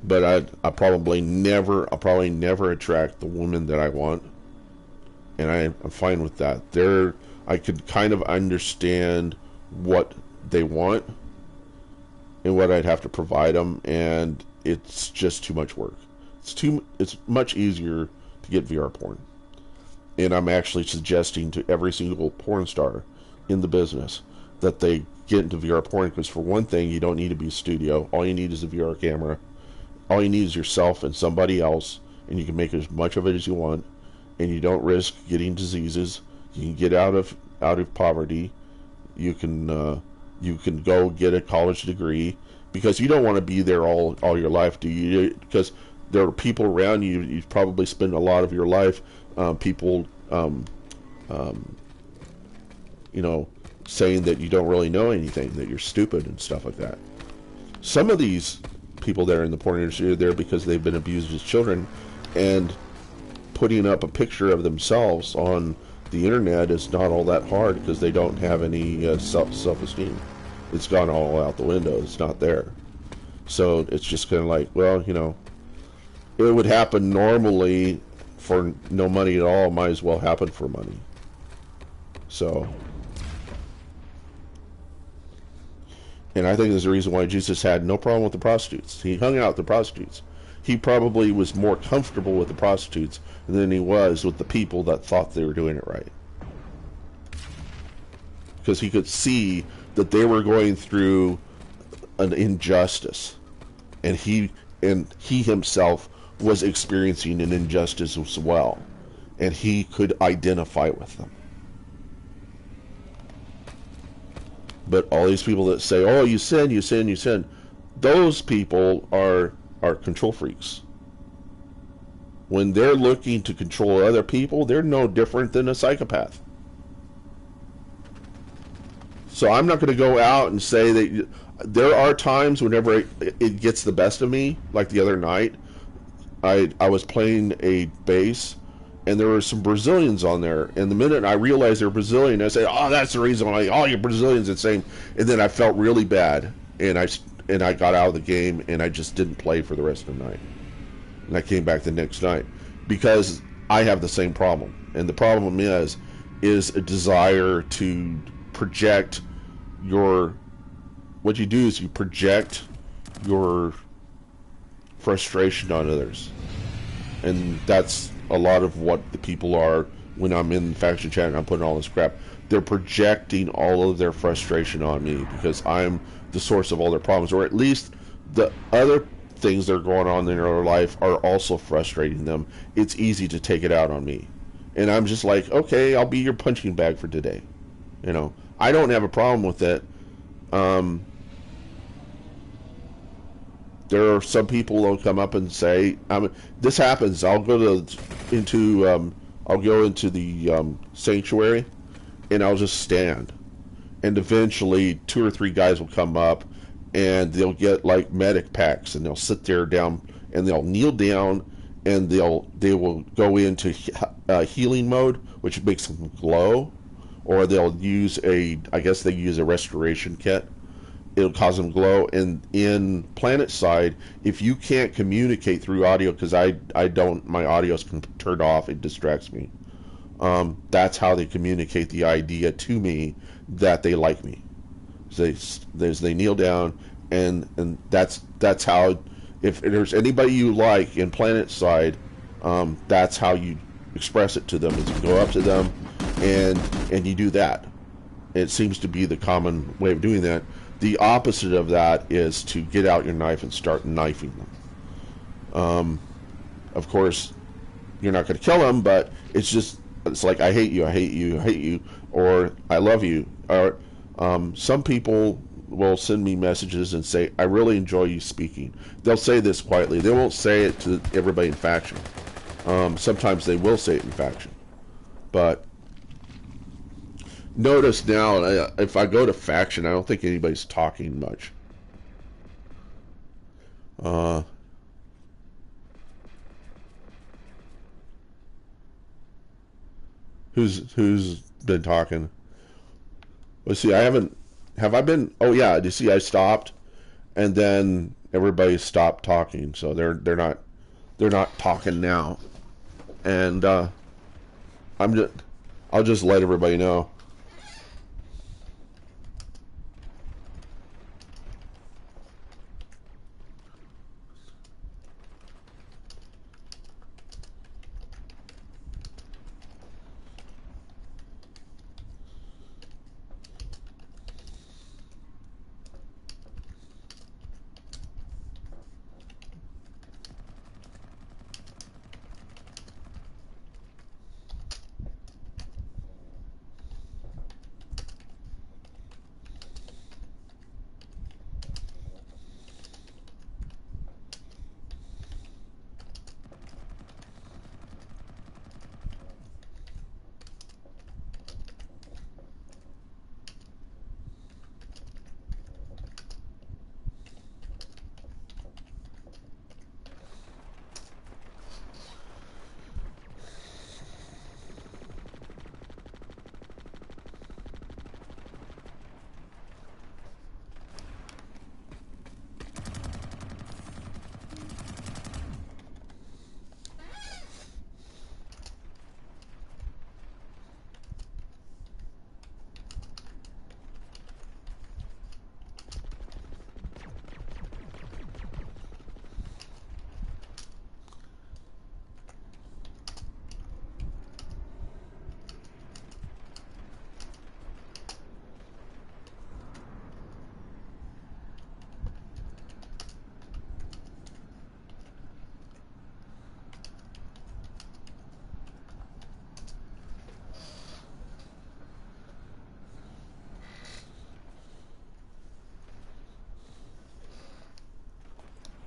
Speaker 1: but I'll probably never attract the woman that I want, and I'm fine with that. I could kind of understand what they want and what I'd have to provide them, and it's just too much work. It's much easier to get VR porn. And I'm actually suggesting to every single porn star in the business that they get into VR porn, because for one thing, you don't need to be a studio. All you need is a VR camera. All you need is yourself and somebody else, and you can make as much of it as you want, and you don't risk getting diseases. You can get out of poverty. You can go get a college degree, because you don't want to be there all your life, do you? Because there are people around you. You probably spend a lot of your life, people, saying that you don't really know anything, that you're stupid and stuff like that. Some of these people that are in the porn industry are there because they've been abused as children, and putting up a picture of themselves on the internet is not all that hard, because they don't have any self-esteem. It's gone all out the window. It's not there. So it's just kind of like, well, it would happen normally for no money at all. Might as well happen for money. So, and I think there's a reason why Jesus had no problem with the prostitutes. He hung out with the prostitutes. He probably was more comfortable with the prostitutes than he was with the people that thought they were doing it right. Because he could see that they were going through an injustice, and he himself was experiencing an injustice as well, and he could identify with them. But all these people that say, oh, you sin, those people are are control freaks. When they're looking to control other people, they're no different than a psychopath. So I'm not going to go out and say that. There are times whenever it gets the best of me, like the other night. I was playing a bass, and there were some Brazilians on there. And the minute I realized they're Brazilian, I said, "Oh, that's the reason why all you Brazilians are the same." And then I felt really bad, and I got out of the game, and I just didn't play for the rest of the night. And I came back the next night because I have the same problem. And the problem is a desire to project your. What you do is you project your frustration on others, and that's a lot of what the people are when I'm in faction chat and I'm putting all this crap. They're projecting all of their frustration on me because I'm the source of all their problems, or at least the other things that are going on in their life are also frustrating them. It's easy to take it out on me, and I'm just like, okay, I'll be your punching bag for today. I don't have a problem with it. There are some people who'll come up and say, "This happens." I'll go into the sanctuary, and I'll just stand, and eventually 2 or 3 guys will come up, and they'll get like medic packs, and they'll sit there down, and they'll kneel down, and they will go into healing mode, which makes them glow, or they'll use I guess they use a restoration kit. It'll cause them glow. And in Planet Side, if you can't communicate through audio, because I don't, my audio's turned off, it distracts me. That's how they communicate the idea to me that they like me. So they kneel down, and that's how. If there's anybody you like in Planet Side, that's how you express it to them. Is you go up to them, and you do that. It seems to be the common way of doing that. The opposite of that is to get out your knife and start knifing them. Of course, you're not going to kill them, but it's like, I hate you, I hate you, I hate you, or I love you. Or some people will send me messages and say, I really enjoy you speaking. They'll say this quietly. They won't say it to everybody in faction. Sometimes they will say it in faction. But notice now, if I go to faction, I don't think anybody's talking much. Who's been talking? Let's see. Have I been? Oh yeah. Do you see? I stopped, and then everybody stopped talking. So they're not talking now, and I'll just let everybody know.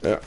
Speaker 1: Yeah.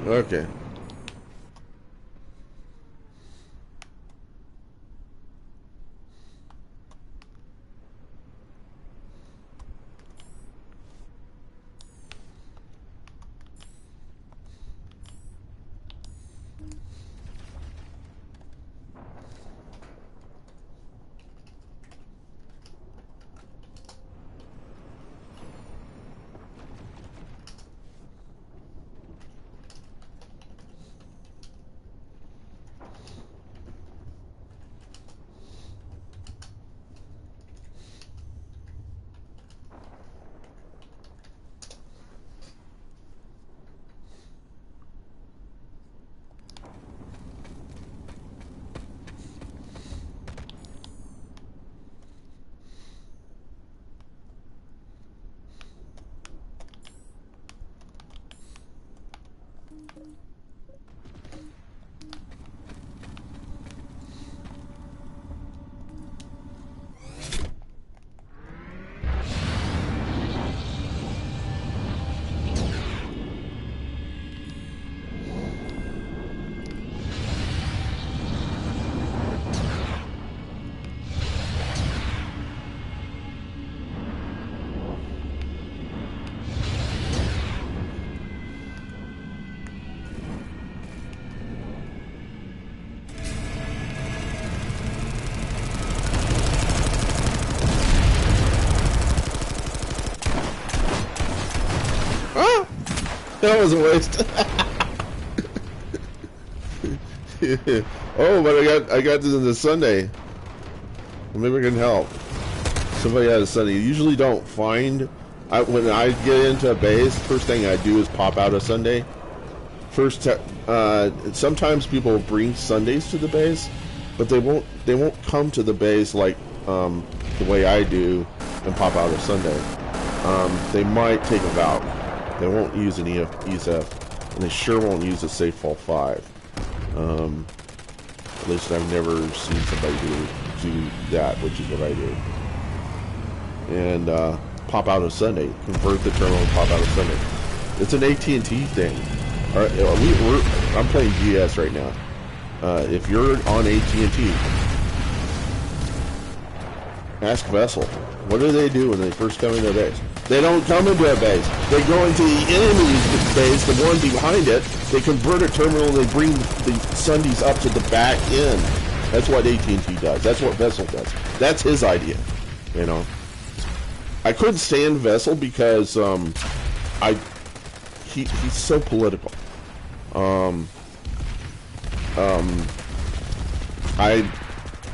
Speaker 1: Okay. That was a waste. Oh, but I got this on the Sunday. Maybe I can help. Somebody had a Sunday. You usually don't find. When I get into a base, first thing I do is pop out a Sunday. Sometimes people bring Sundays to the base, but they won't come to the base like the way I do and pop out a Sunday. They might take a Valk. They won't use an ESF, and they sure won't use a Safe Fall 5. At least I've never seen somebody do that, which is what I do. And pop out a Sunday, convert the terminal and pop out a Sunday. It's an AT&T thing. All right, I'm playing GS right now. If you're on AT&T, ask Vessel. What do they do when they first come into a base? They don't come into a base. They go into the enemy's base, the one behind it. They convert a terminal and they bring the Sundays up to the back end. That's what AT&T does. That's what Vessel does. That's his idea. You know. I couldn't stand Vessel because he's so political. I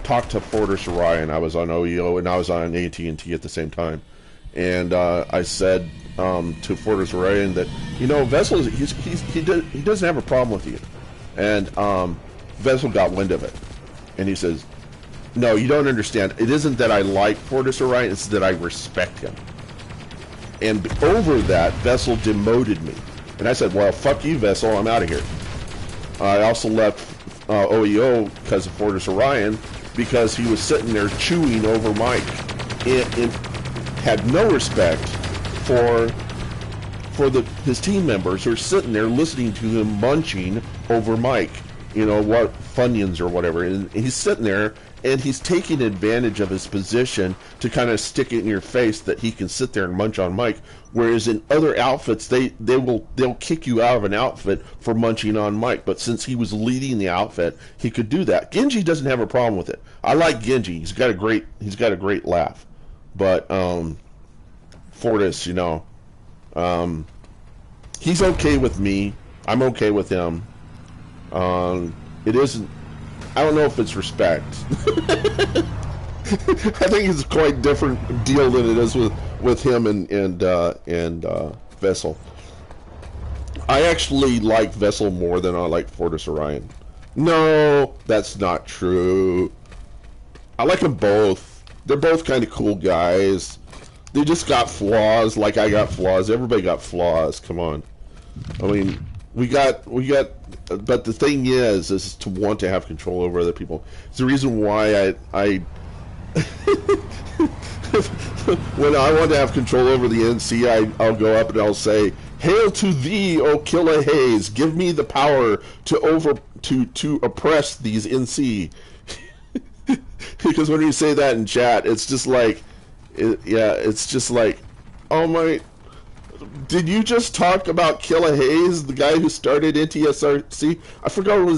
Speaker 1: talked to Fortress Orion. I was on OEO and I was on AT&T at the same time, and I said to Fortress Orion that, you know, Vessel he doesn't have a problem with you, and Vessel got wind of it, and he says, no, you don't understand. It isn't that I like Fortress Orion, it's that I respect him. And over that, Vessel demoted me. And I said, well, fuck you, Vessel, I'm out of here. I also left OEO because of Fortress Orion, because he was sitting there chewing over Mike and had no respect for his team members who are sitting there listening to him munching over Mike, you know, what Funyuns or whatever. And he's sitting there and he's taking advantage of his position to kind of stick it in your face that he can sit there and munch on Mike. Whereas in other outfits, they'll kick you out of an outfit for munching on Mike. But since he was leading the outfit, he could do that. Genji doesn't have a problem with it. I like Genji. He's got a great laugh. But Fortis, you know, he's okay with me. I'm okay with him. It isn't. I don't know if it's respect. I think it's quite different deal than it is with him and Vessel. I actually like Vessel more than I like Fortress Orion. No, that's not true. I like them both. They're both kind of cool guys. They just got flaws, like I got flaws. Everybody got flaws. Come on. I mean, we got. But the thing is to want to have control over other people. It's the reason why I When I want to have control over the NC, I'll go up and I'll say, "Hail to thee, O Killer Hayes! Give me the power to oppress these NC." Because when you say that in chat, it's just like, it's just like, oh my. Did you just talk about Killa Hayes, the guy who started NTSRC? I forgot what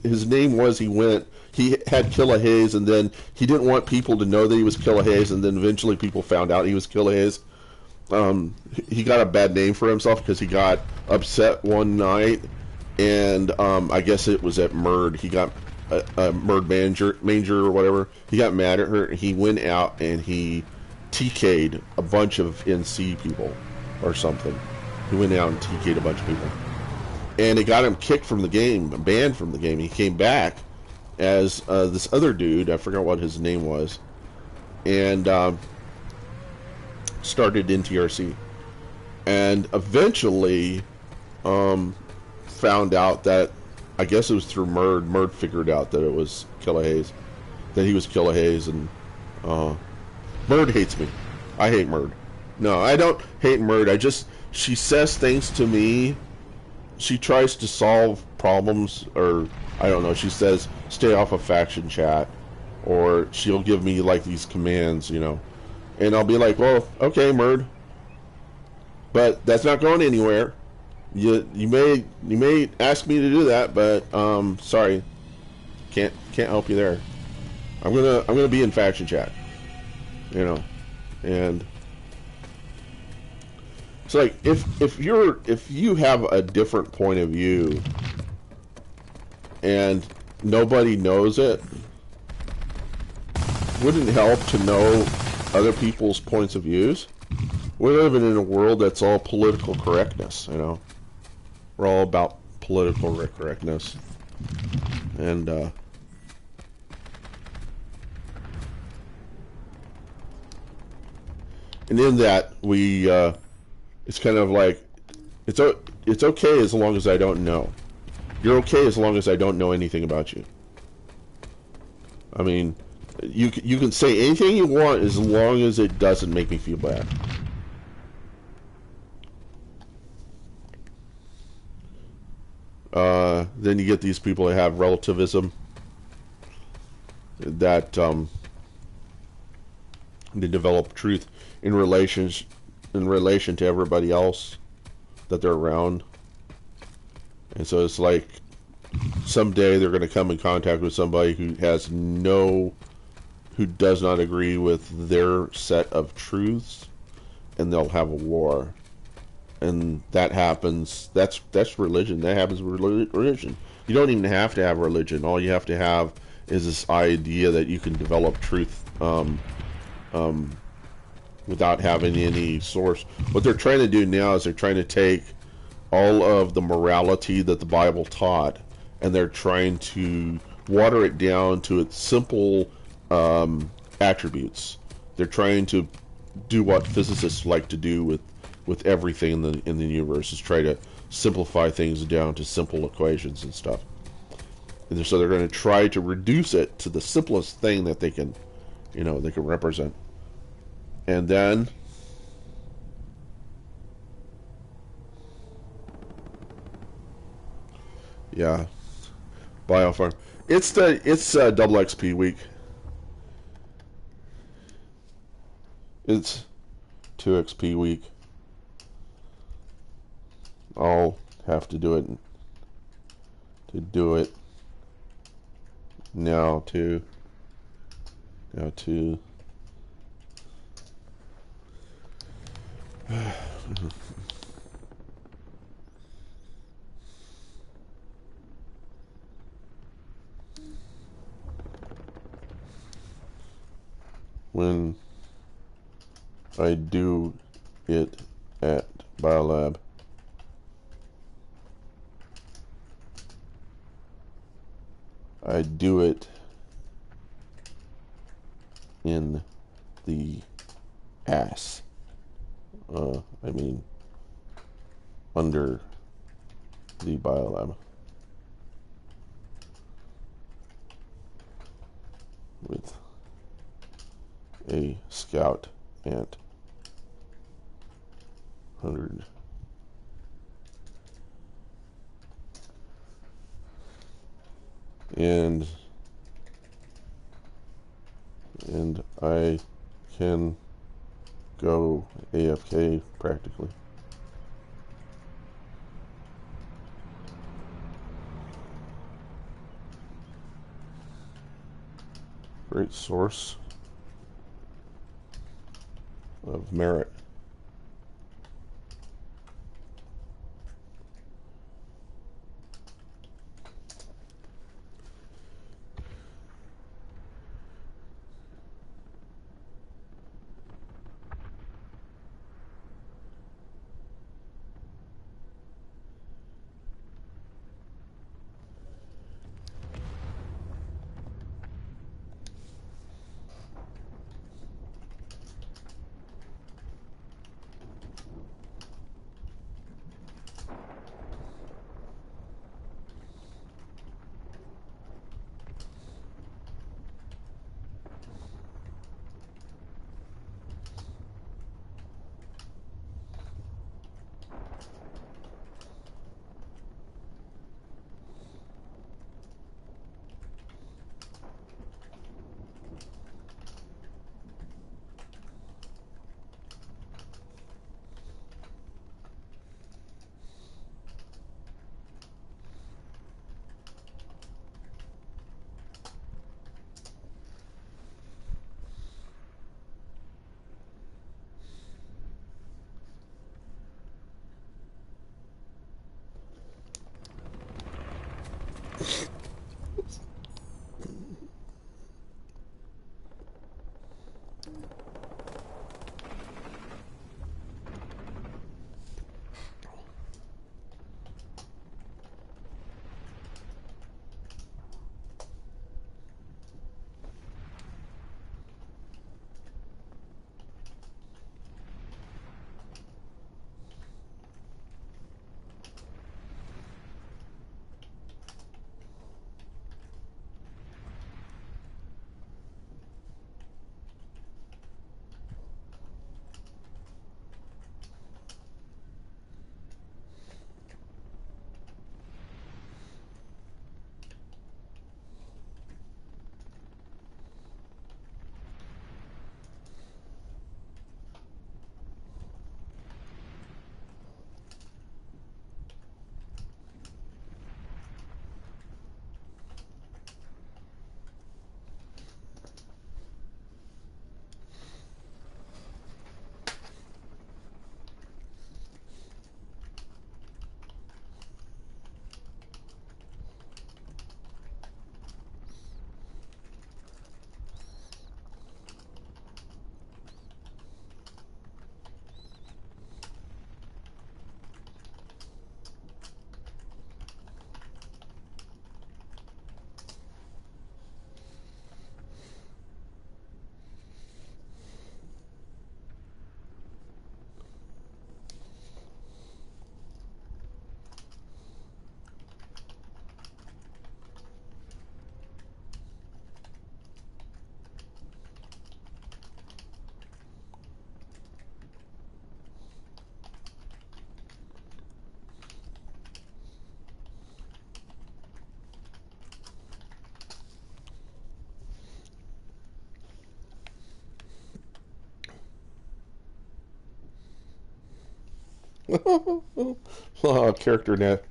Speaker 1: his name was. He had Killa Hayes, and then he didn't want people to know that he was Killa Hayes, and then eventually people found out he was Killa Hayes. He got a bad name for himself because he got upset one night, and I guess it was at Murd. He got a Murd Manger or whatever. He got mad at her. He went out and he TK'd a bunch of NC people or something. He went out and TK'd a bunch of people, and it got him kicked from the game, banned from the game. He came back as this other dude. I forgot what his name was, and started in TRC, and eventually found out that, I guess it was through Murd. Murd figured out that it was Killa Hayes, that he was Killa Hayes, and Murd hates me. I hate Murd. No, I don't hate Murd. She says things to me. She tries to solve problems, or I don't know. She says, "Stay off of faction chat," or she'll give me like these commands, and I'll be like, "Well, okay, Murd, but that's not going anywhere. You may ask me to do that, but sorry, can't help you there. I'm gonna be in faction chat, and." It's like if you have a different point of view and nobody knows it, wouldn't it help to know other people's points of views? We're living in a world that's all political correctness, We're all about political correctness, and in that we. It's kind of like, it's okay as long as I don't know. You're okay as long as I don't know anything about you. I mean, you can say anything you want as long as it doesn't make me feel bad. Then you get these people that have relativism, that they develop truth in relation to everybody else that they're around. And so it's like someday they're going to come in contact with somebody who does not agree with their set of truths, and they'll have a war. And that happens, that's religion. That happens with religion. You don't even have to have religion. All you have to have is this idea that you can develop truth without having any source. What they're trying to do now is they're trying to take all of the morality that the Bible taught, and they're trying to water it down to its simple attributes. They're trying to do what physicists like to do with everything in the universe, is try to simplify things down to simple equations and stuff. And so they're going to try to reduce it to the simplest thing that they can represent. And then Biofarm. It's double XP week. It's 2 XP week. I'll have to do it now too. When I do it at Biolab, I do it in the ass. I mean, under the Biolab. a scout ant. 100. And I can go AFK practically. Great source of merit. Oh, character net.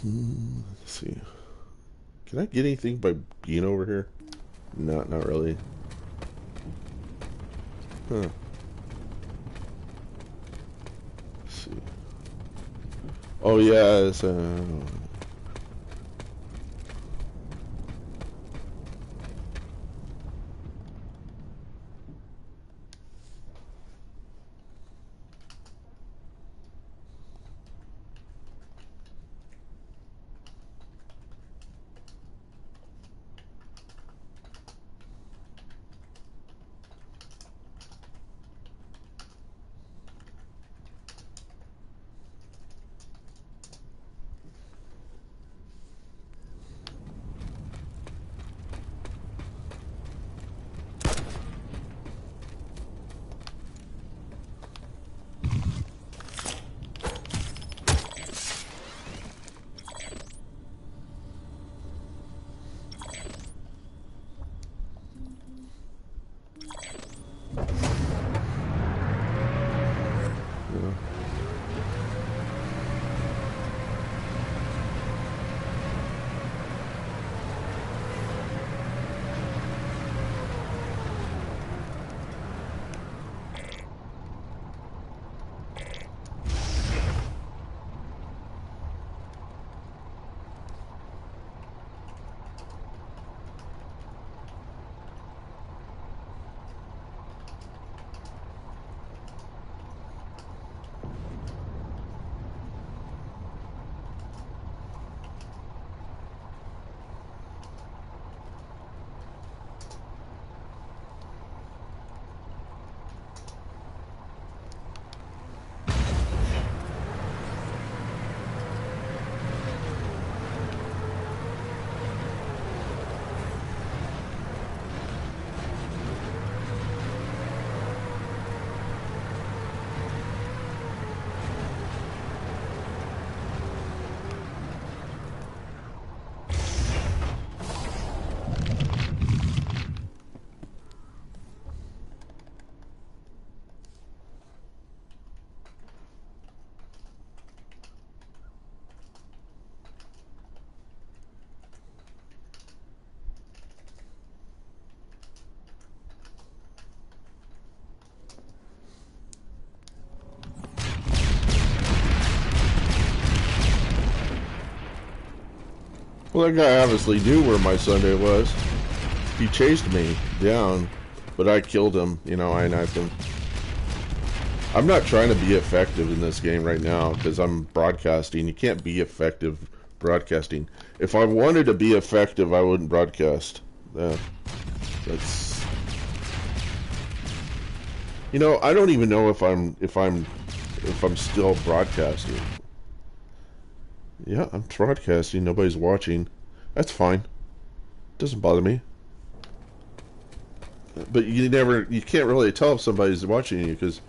Speaker 1: Let's see. Can I get anything by being over here? No, not really. Huh. Let's see. Oh yeah, it's well, that guy obviously knew where my Sunday was. He chased me down, but I killed him. You know, I knifed him. I'm not trying to be effective in this game right now because I'm broadcasting. You can't be effective broadcasting. If I wanted to be effective, I wouldn't broadcast. That's. You know, I don't even know if I'm still broadcasting. Yeah, I'm broadcasting. Nobody's watching. That's fine. Doesn't bother me. But you can't really tell if somebody's watching you because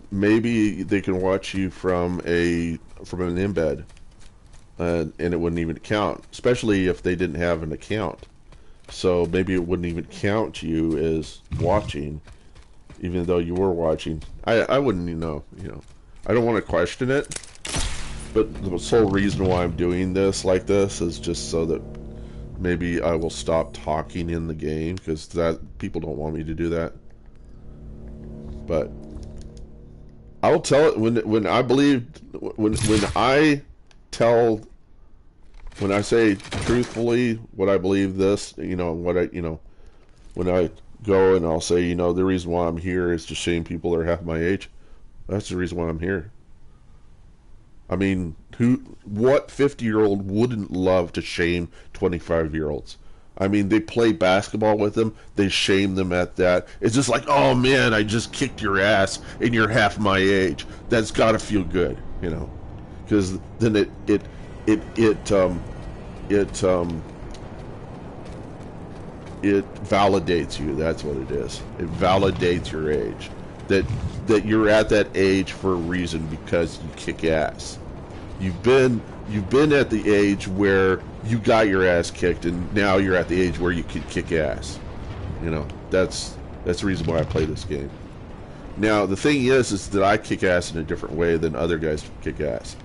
Speaker 1: maybe they can watch you from an embed, and it wouldn't even count. Especially if they didn't have an account. So maybe it wouldn't even count you as watching, even though you were watching. I wouldn't, you know. I don't want to question it. But the sole reason why I'm doing this like this is just so that maybe I will stop talking in the game because that people don't want me to do that. But I will tell it when I say truthfully what I believe this, when I go and I'll say, the reason why I'm here is to shame people that are half my age. That's the reason why I'm here. I mean, what 50-year-old wouldn't love to shame 25-year-olds? I mean, they play basketball with them. They shame them at that. It's just like, oh man, I just kicked your ass and you're half my age. That's got to feel good, because then it validates you. That's what it is. It validates your age. That you're at that age for a reason because you kick ass. You've been at the age where you got your ass kicked, and now you're at the age where you can kick ass. That's the reason why I play this game. Now, the thing is that I kick ass in a different way than other guys kick ass.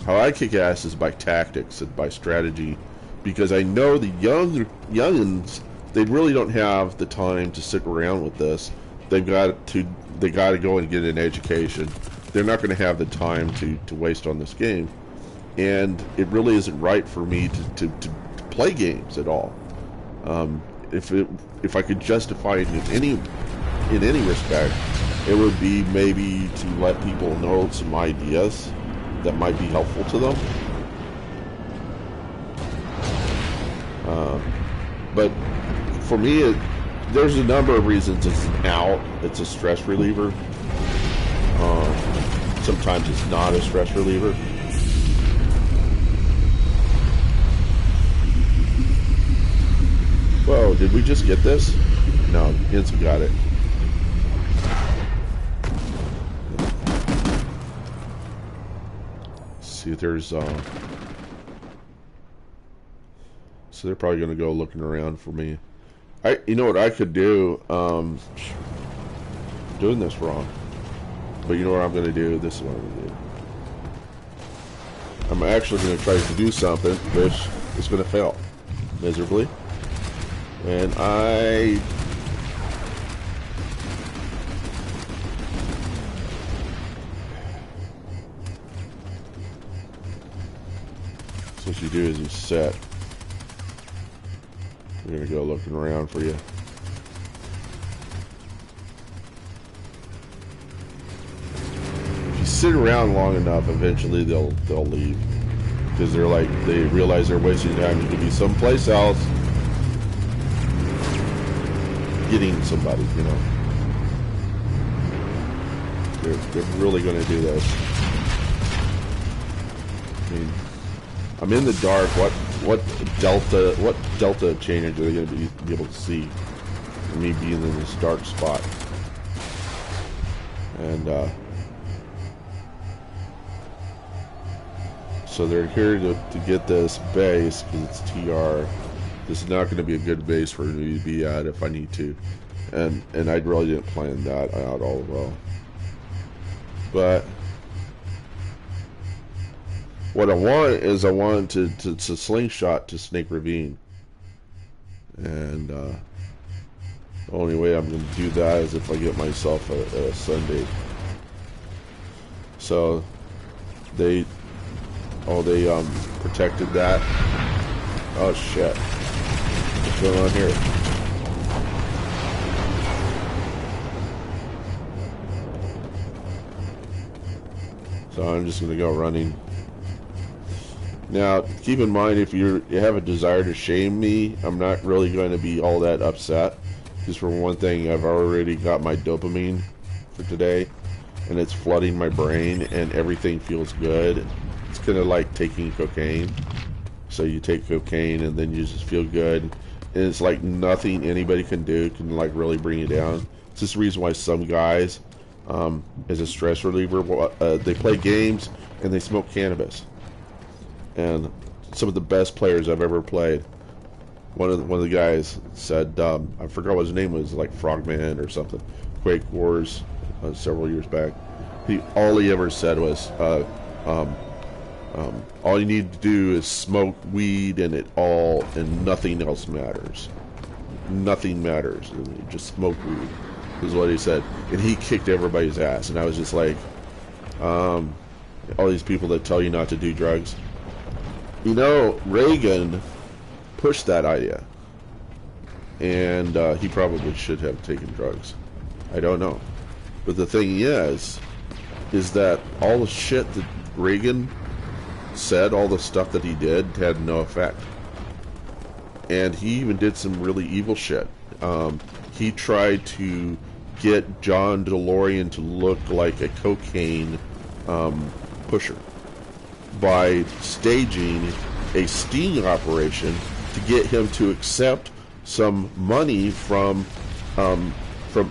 Speaker 1: How I kick ass is by tactics and by strategy, because I know the youngins, they really don't have the time to sit around with this. They got to go and get an education. They're not going to have the time to waste on this game, and it really isn't right for me to play games at all. If I could justify it in any respect, it would be maybe to let people know some ideas that might be helpful to them. But for me, there's a number of reasons it's an out. It's a stress reliever. Sometimes it's not a stress reliever. Whoa, did we just get this? No, Hinson got it. See if there's so they're probably going to go looking around for me. You know what I could do? Doing this wrong. But you know what I'm going to do? This is what I'm going to do. I'm actually going to try to do something which is going to fail miserably. And so what you do is you set. We're going to go looking around for you. If you sit around long enough, eventually they'll leave, because they realize they're wasting time. You could be someplace else getting somebody, you know. They're really going to do this. I mean, I'm in the dark. What delta change are they going to be able to see from me being in this dark spot? And so they're here to get this base because it's TR. This is not going to be a good base for me to be at if I need to, and I really didn't plan that out all well. But what I want is to slingshot to Snake Ravine, and the only way I'm going to do that is if I get myself a Sunday. So they protected that. Oh shit. What's going on here? So I'm just going to go running. Now, keep in mind, if you have a desire to shame me, I'm not really going to be all that upset. Because for one thing, I've already got my dopamine for today, and it's flooding my brain, and everything feels good. It's kind of like taking cocaine. So you take cocaine, and then you just feel good. And it's like nothing anybody can do can like really bring you down. It's just the reason why some guys, as a stress reliever, they play games and they smoke cannabis. And some of the best players I've ever played, one of the guys said, I forgot what his name was, like Frogman or something, Quake Wars, several years back. All he ever said was, all you need to do is smoke weed and nothing else matters. Nothing matters. Just smoke weed, is what he said. And he kicked everybody's ass. And I was just like, all these people that tell you not to do drugs. You know, Reagan pushed that idea. And he probably should have taken drugs. I don't know. But the thing is that all the shit that Reagan said, all the stuff that he did, had no effect. And he even did some really evil shit. He tried to get John DeLorean to look like a cocaine pusher by staging a sting operation to get him to accept some money from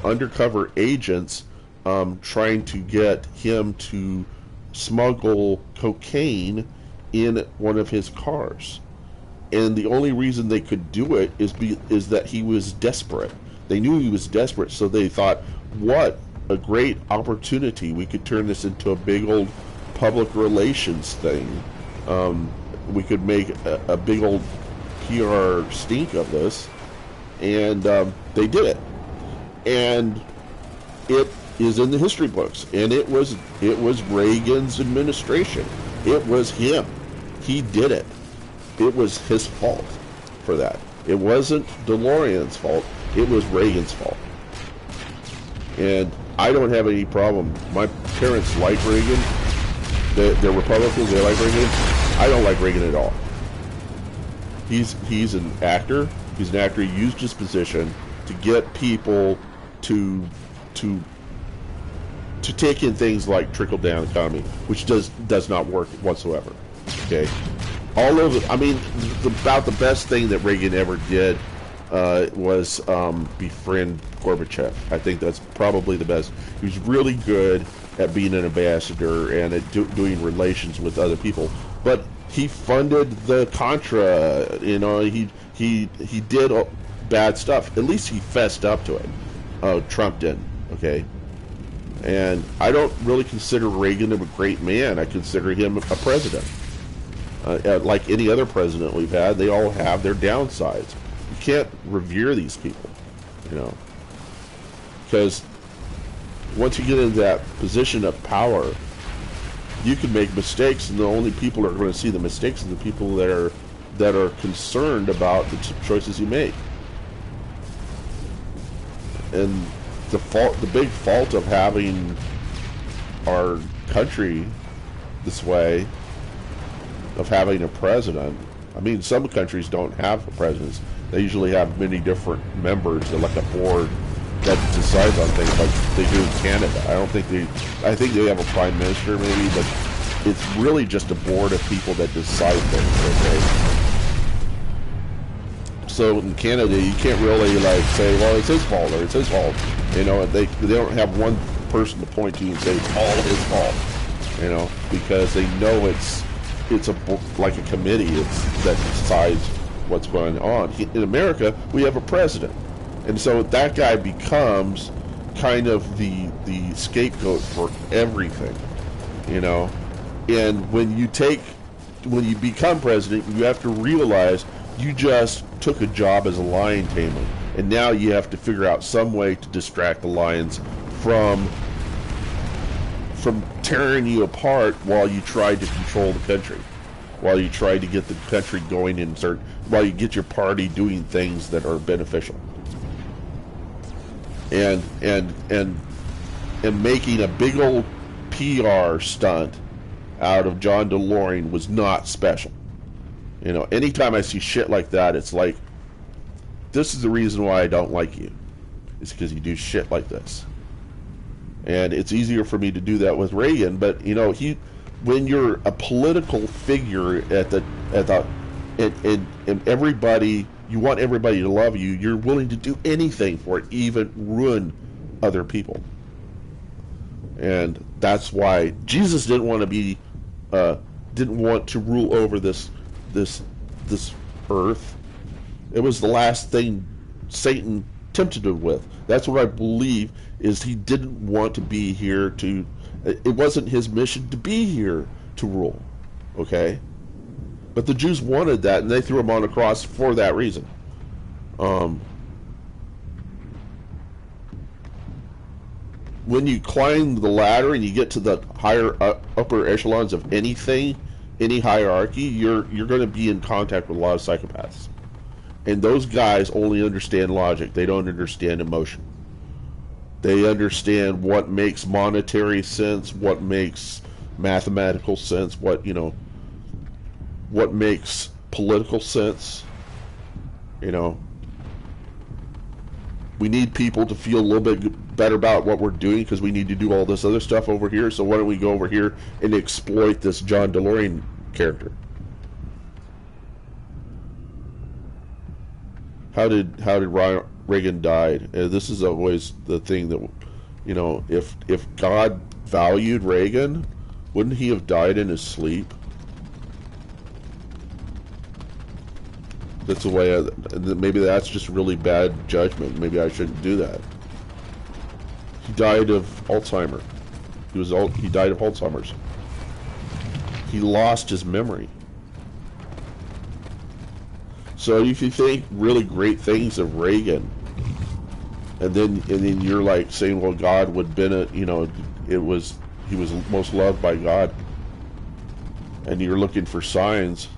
Speaker 1: undercover agents trying to get him to smuggle cocaine in one of his cars. And the only reason they could do it is that he was desperate. They knew he was desperate, so they thought, what a great opportunity. We could turn this into a big old public relations thing. We could make a big old PR stink of this, and they did it, and it is in the history books. And it was Reagan's administration. It was him. He did it. It was his fault for that. It wasn't DeLorean's fault. It was Reagan's fault. And I don't have any problem. My parents like Reagan. They're Republicans. They like Reagan. I don't like Reagan at all. He's an actor. He's an actor. He used his position to get people to take in things like trickle-down economy, which does not work whatsoever. Okay, all of it. I mean, about the best thing that Reagan ever did was befriend Gorbachev. I think that's probably the best. He was really good at being an ambassador and at doing relations with other people. But he funded the Contra. You know, he did bad stuff. At least he fessed up to it. Trump didn't. Okay. And I don't really consider Reagan a great man. I consider him a president. Like any other president we've had, they all have their downsides. You can't revere these people, you know, because once you get into that position of power, you can make mistakes, and the only people who are going to see the mistakes are the people that are concerned about the choices you make. And the big fault of having our country this way, of having a president, I mean, some countries don't have presidents. They usually have many different members, like a board that decides on things, like they do in Canada. I think they have a prime minister maybe, but it's really just a board of people that decide things, okay? So in Canada, you can't really like say, well, it's his fault or it's his fault. You know, they don't have one person to point to and say it's all his fault. You know, because they know it's like a committee that decides what's going on. In America, we have a president, and so that guy becomes kind of the scapegoat for everything. You know, and when you become president, you have to realize you just took a job as a lion tamer, and now you have to figure out some way to distract the lions from tearing you apart while you try to control the country, while you try to get the country going while you get your party doing things that are beneficial. And making a big old PR stunt out of John DeLorean was not special. You know, anytime I see shit like that, it's like, this is the reason why I don't like you. It's because you do shit like this. And it's easier for me to do that with Reagan, but you know, when you're a political figure and everybody, you want everybody to love you, you're willing to do anything for it, even ruin other people. And that's why Jesus didn't want to rule over this earth. It was the last thing Satan tempted him with. That's what I believe, is he didn't want to be here to, it wasn't his mission to be here to rule, okay? But the Jews wanted that, and they threw him on the cross for that reason. When you climb the ladder and you get to the higher upper echelons of anything, any hierarchy, you're going to be in contact with a lot of psychopaths. And those guys only understand logic. They don't understand emotion. They understand what makes monetary sense, what makes mathematical sense, what makes political sense. You know, we need people to feel a little bit better about what we're doing because we need to do all this other stuff over here. So why don't we go over here and exploit this John DeLorean character? How did Reagan died? This is always the thing that, you know, if God valued Reagan, wouldn't he have died in his sleep? That's the way. Maybe that's just really bad judgment. Maybe I shouldn't do that. He died of Alzheimer's. He died of Alzheimer's. He lost his memory. So if you think really great things of Reagan, and then you're like saying, well, God would Bennett, you know, he was most loved by God, and you're looking for signs,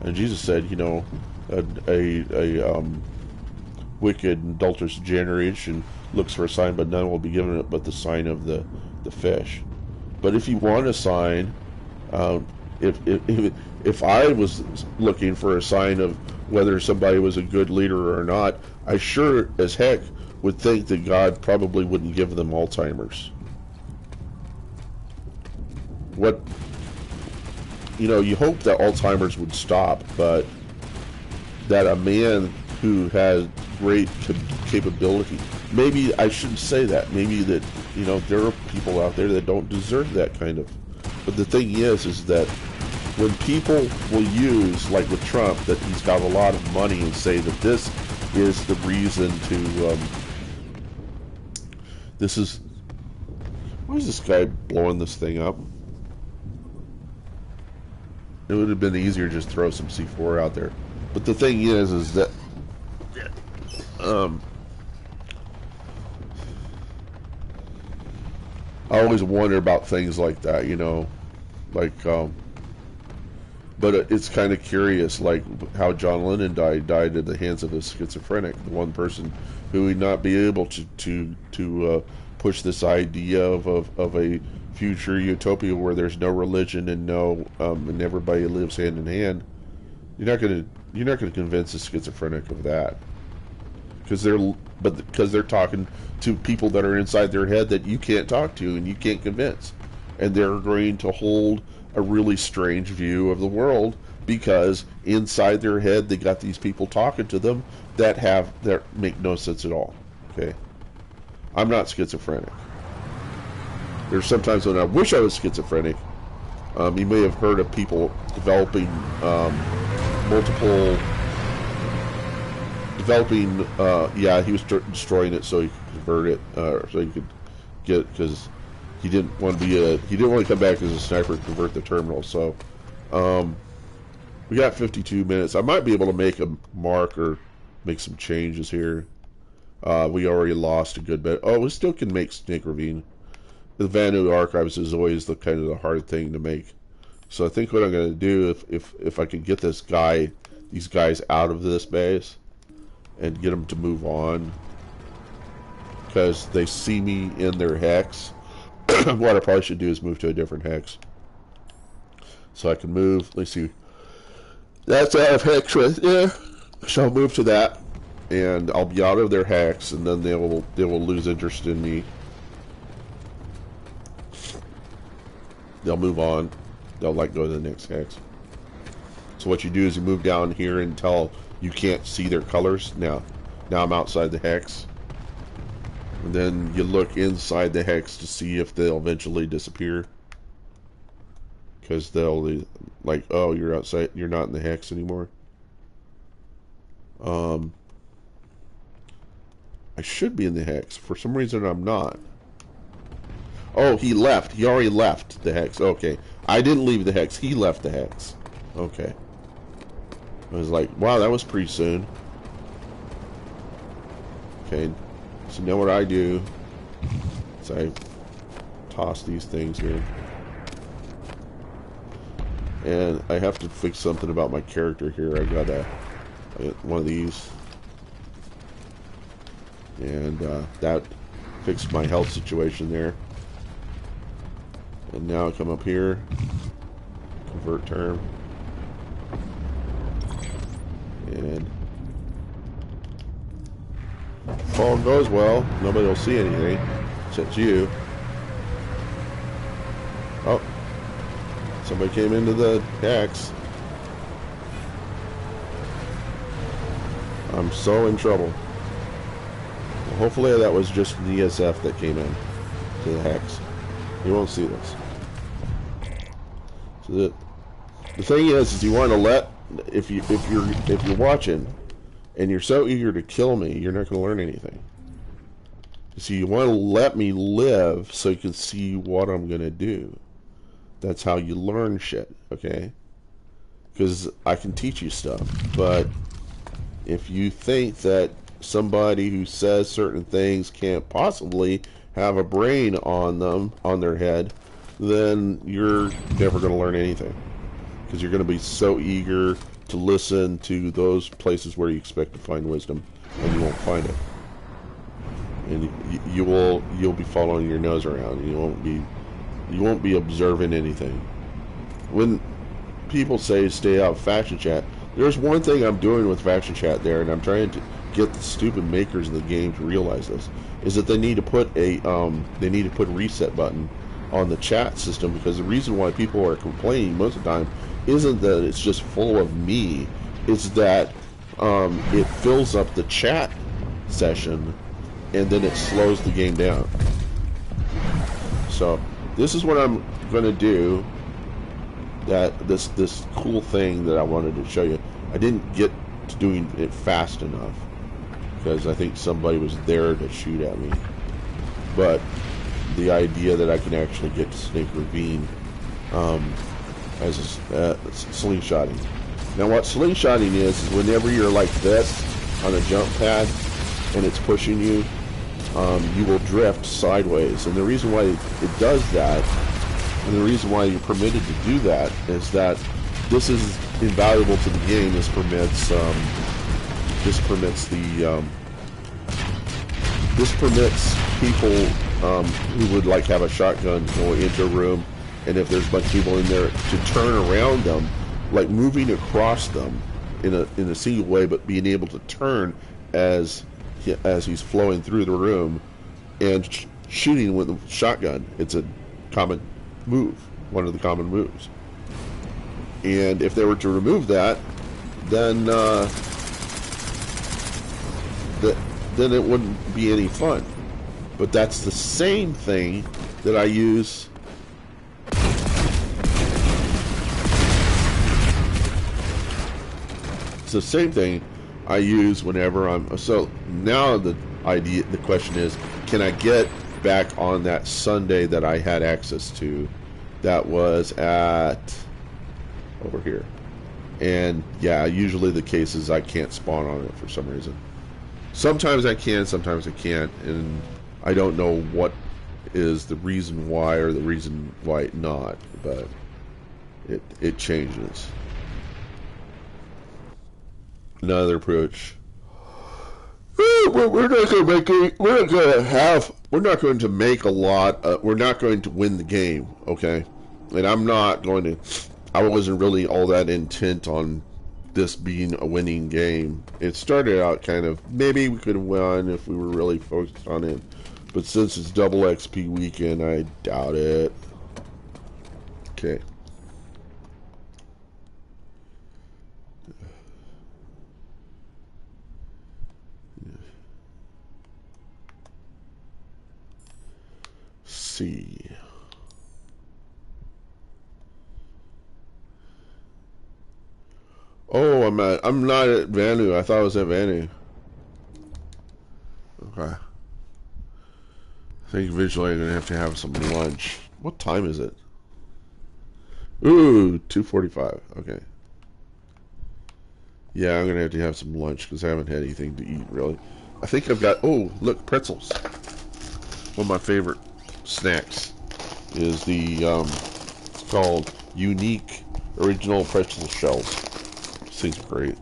Speaker 1: and Jesus said, you know, a wicked and adulterous generation looks for a sign, but none will be given it but the sign of the fish. But if you want a sign, if I was looking for a sign of whether somebody was a good leader or not, I sure as heck would think that God probably wouldn't give them Alzheimer's. What, you know, you hope that Alzheimer's would stop, but that a man who has great capability, maybe I shouldn't say that, maybe that, you know, there are people out there that don't deserve that kind of, but the thing is that when people will use, like with Trump, that he's got a lot of money and say that this is the reason to, why is this guy blowing this thing up? It would have been easier to just throw some C4 out there. But the thing is that, I always wonder about things like that, you know, like, but it's kind of curious, like how John Lennon died at the hands of a schizophrenic, the one person who would not be able to push this idea of a future utopia where there's no religion and no and everybody lives hand in hand. You're not gonna convince a schizophrenic of that, because they're talking to people that are inside their head that you can't talk to and you can't convince, and they're agreeing to hold a really strange view of the world because inside their head they got these people talking to them that make no sense at all. Okay, I'm not schizophrenic. There's sometimes when I wish I was schizophrenic. You may have heard of people developing he was destroying it so he could convert it, so he could get, because he didn't want to come back as a sniper and convert the terminal. So we got 52 minutes. I might be able to make a mark or make some changes here. We already lost a good bit. Oh, we still can make Snake Ravine. The Vanu Archives is always the kind of the hard thing to make. So I think what I'm going to do, if I can get these guys out of this base and get them to move on, because they see me in their hex. What I probably should do is move to a different hex, so I can move. Let's see, that's out of hex right there. So I'll move to that, and I'll be out of their hex, and then they will lose interest in me. They'll move on. They'll like go to the next hex. So what you do is you move down here until you can't see their colors. Now I'm outside the hex. And then you look inside the hex to see if they'll eventually disappear. Because they'll like, oh, you're outside, you're not in the hex anymore. I should be in the hex. For some reason I'm not. Oh, he left. He already left the hex. Okay. I didn't leave the hex. He left the hex. Okay. I was like, wow, that was pretty soon. Okay. So now what I do is I toss these things here. And I have to fix something about my character here. I got one of these. And that fixed my health situation there. And now I come up here, convert term, and if all goes well, nobody will see anything except you. Oh, somebody came into the hex. I'm so in trouble. Well, hopefully that was just the ESF that came in to the hex. You won't see this. So the thing is you want to let, if you're watching and you're so eager to kill me, you're not going to learn anything. So you want to let me live so you can see what I'm going to do. That's how you learn shit, okay? Because I can teach you stuff, but if you think that somebody who says certain things can't possibly have a brain on them, on their head, then you're never going to learn anything. Because you're going to be so eager to listen to those places where you expect to find wisdom, and you won't find it. And you'll be following your nose around. You won't be observing anything. When people say stay out of faction chat, there's one thing I'm doing with faction chat there, and I'm trying to get the stupid makers of the game to realize this, is that they need to put a reset button on the chat system, because the reason why people are complaining most of the time isn't that it's just full of me, it's that it fills up the chat session and then it slows the game down. So this is what I'm going to do. That this cool thing that I wanted to show you, I didn't get to doing it fast enough because I think somebody was there to shoot at me. But the idea that I can actually get to Snake Ravine as slingshotting. Now what slingshotting is whenever you're like this on a jump pad and it's pushing you, you will drift sideways. And the reason why it does that, and the reason why you're permitted to do that, is that this is invaluable to the game. This permits people who would like have a shotgun go into a room, and if there's a bunch of people in there, to turn around them, like moving across them in a single way, but being able to turn as he's flowing through the room and shooting with a shotgun. It's a common move, one of the common moves. And if they were to remove that, then it wouldn't be any fun. But that's the same thing that I use. It's the same thing I use whenever I'm. So now the question is, can I get back on that Sunday that I had access to? That was at over here. And yeah, usually the case is I can't spawn on it for some reason. Sometimes I can, sometimes I can't, and I don't know what is the reason why or the reason why not, but it changes. Another approach. We're not going to make it. We're not going to make a lot. We're not going to win the game, okay? And I'm not going to. I wasn't really all that intent on this being a winning game. It started out kind of, maybe we could have won if we were really focused on it, but since it's double XP weekend, I doubt it. Okay. See. Oh, I'm not at Vanu. I thought I was at Vanu. Okay. I think eventually I'm gonna have some lunch. What time is it? Ooh, 2:45. Okay. Yeah, I'm gonna have some lunch because I haven't had anything to eat really. I think I've got. Oh, look, pretzels. One of my favorite snacks is the it's called Unique Original Pretzel Shells. This thing's great.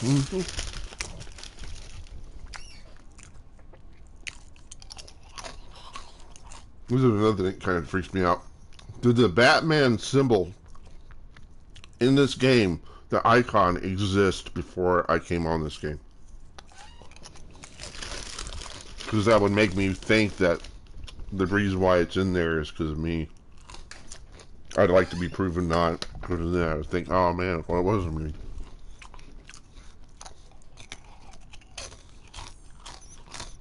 Speaker 1: Mm-hmm. This is another thing that kind of freaks me out. Did the Batman symbol in this game, the icon, exist before I came on this game? Because that would make me think that the reason why it's in there is because of me. I'd like to be proven not. Because then I would think, oh man, well, it wasn't me.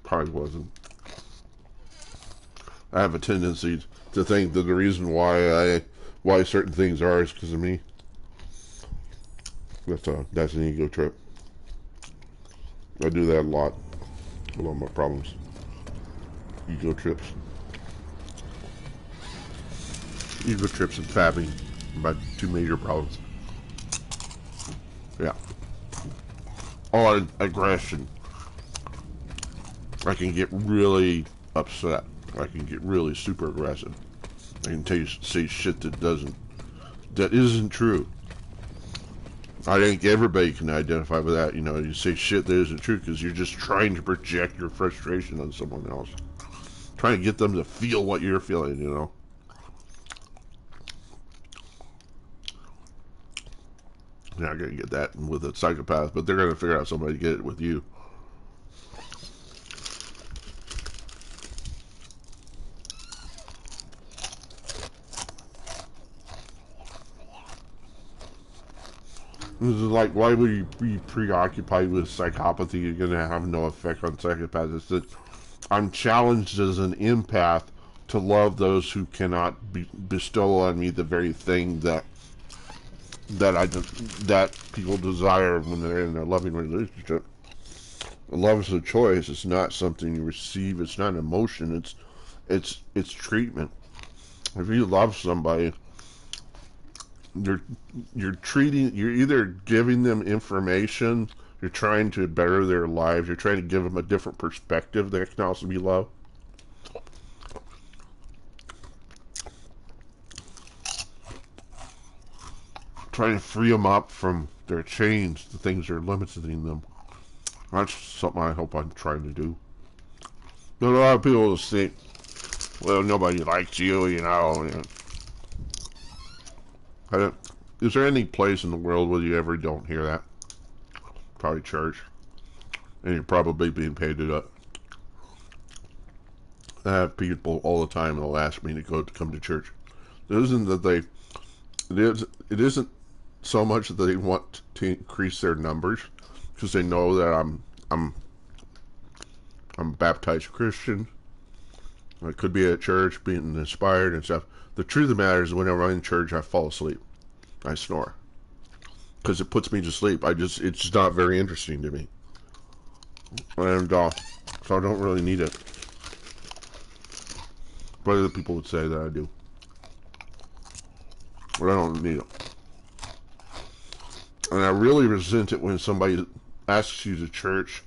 Speaker 1: Probably wasn't. I have a tendency to think that the reason why certain things are is because of me. That's an ego trip. I do that a lot. A lot of my problems. Ego trips. Ego trips and fapping. My two major problems. Yeah. Or aggression. I can get really upset. I can get really super aggressive. I can say shit that isn't true. I think everybody can identify with that. You know, you say shit that isn't true because you're just trying to project your frustration on someone else. Trying to get them to feel what you're feeling, you know. You're not going to get that with a psychopath, but they're going to figure out somebody to get it with you. This is like, why would you be preoccupied with psychopathy? You're going to have no effect on psychopaths. It's that I'm challenged as an empath to love those who cannot bestow on me the very thing that people desire when they're in a loving relationship. Love is a choice. It's not something you receive. It's not an emotion. It's treatment. If you love somebody, you're either giving them information, you're trying to better their lives, you're trying to give them a different perspective that can also be love. Trying to free them up from their chains, the things that are limiting them. That's something I hope I'm trying to do. But a lot of people will say, well, nobody likes you, you know. Is there any place in the world where you ever don't hear that? Probably church. And you're probably being paid to do it. I have people all the time that'll ask me to come to church. It isn't that it isn't so much that they want to increase their numbers, because they know that I'm a baptized Christian. I could be at church being inspired and stuff. The truth of the matter is, whenever I'm in church, I fall asleep. I snore. Because it puts me to sleep. It's just not very interesting to me. And so I don't really need it. But other people would say that I do. But I don't need it. And I really resent it when somebody asks you to church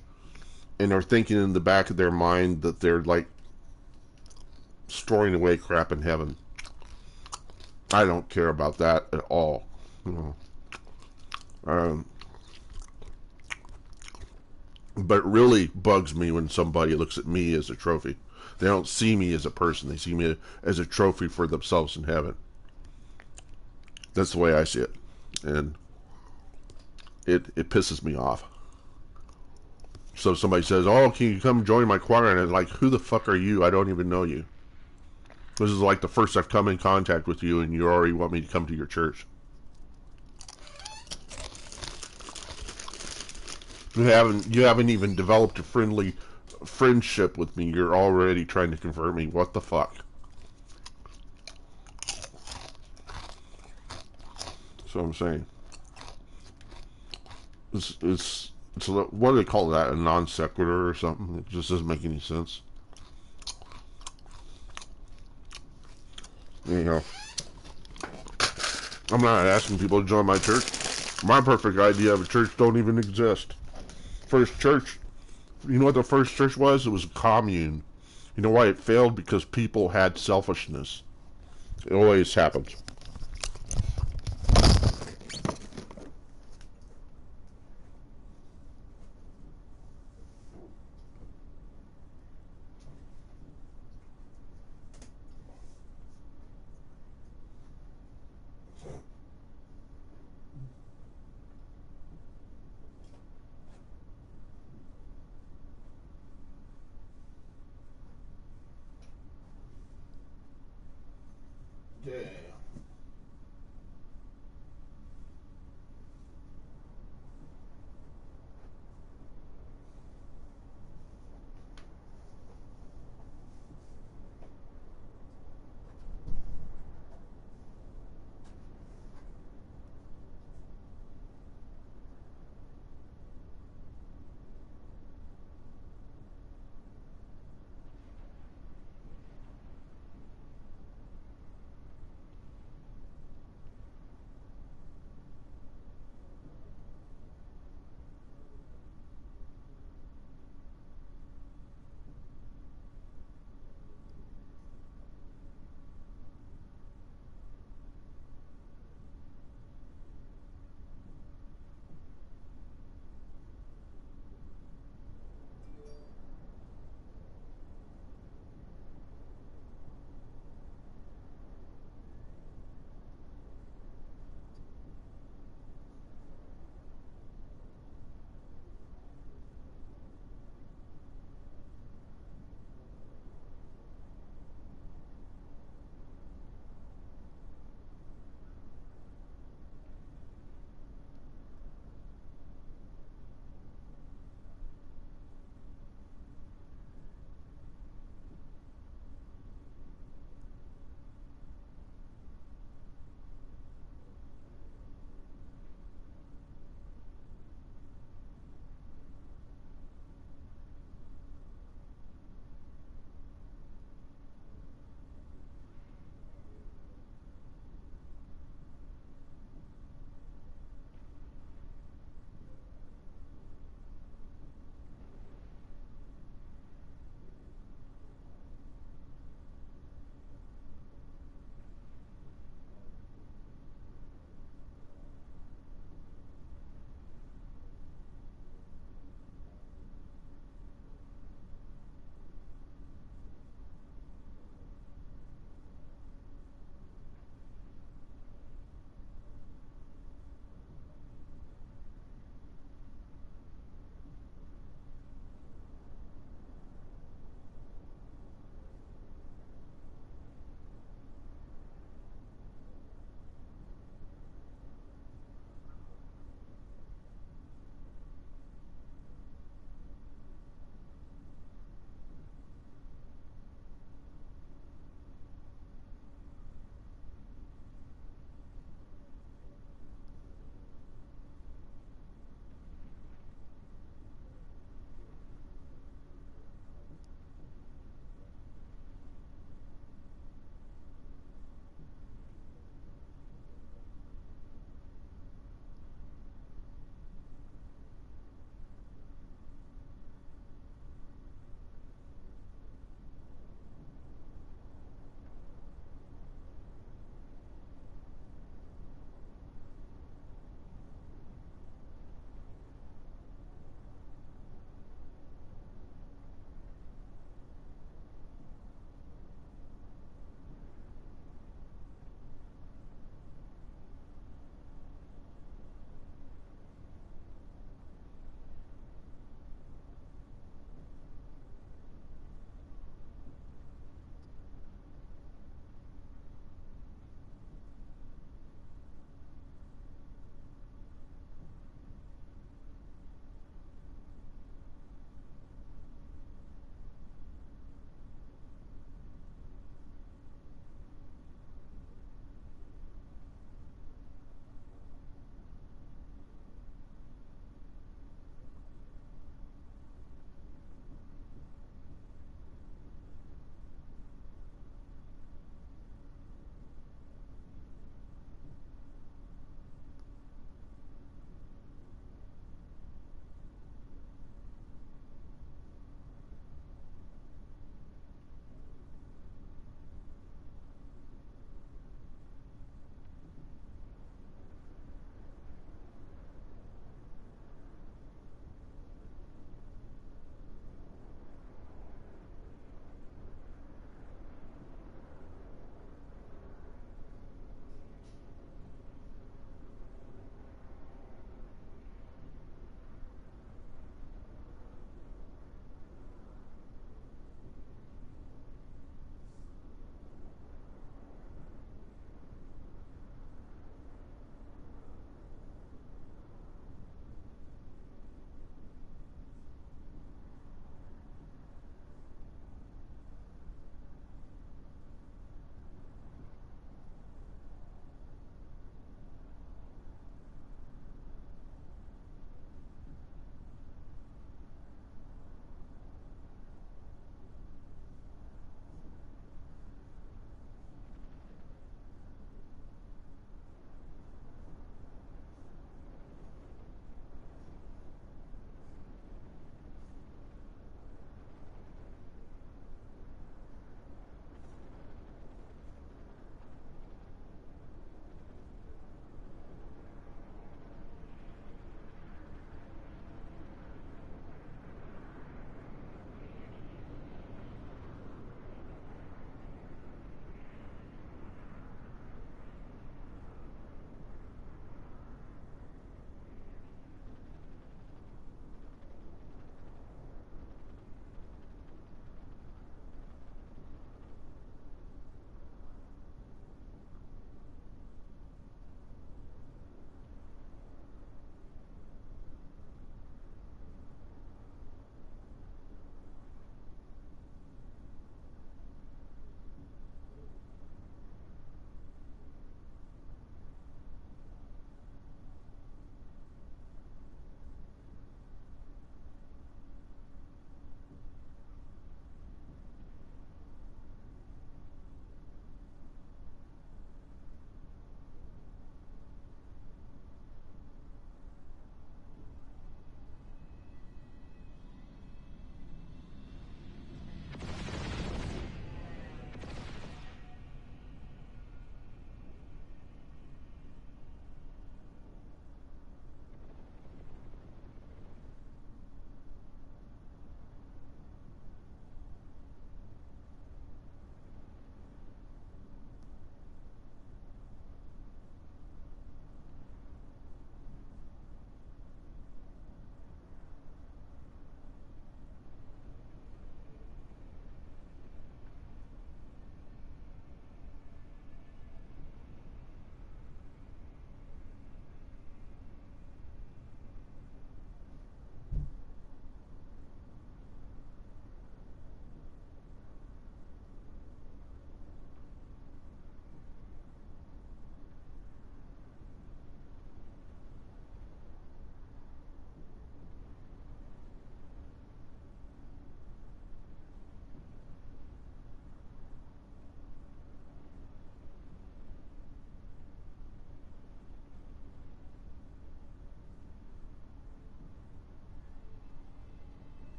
Speaker 1: and they're thinking in the back of their mind that they're like storing away crap in heaven. I don't care about that at all. You know. But it really bugs me when somebody looks at me as a trophy. They don't see me as a person. They see me as a trophy for themselves in heaven. That's the way I see it. And it pisses me off. So if somebody says, oh, can you come join my choir? And I'm like, who the fuck are you? I don't even know you. This is like the first I've come in contact with you, and you already want me to come to your church. You haven't even developed a friendship with me. You're already trying to convert me. What the fuck? That's what I'm saying. It's what do they call that? A non sequitur or something? It just doesn't make any sense. Anyhow, I'm not asking people to join my church. My perfect idea of a church don't even exist. First church, you know what the first church was? It was a commune. You know why it failed? Because people had selfishness. It always happens. Okay.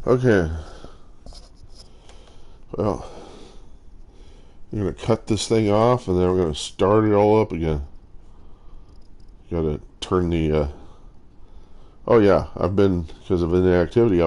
Speaker 1: Okay. Well, you're going to cut this thing off, and then we're going to start it all up again. Got to turn the... oh, yeah. I've been, because of inactivity, I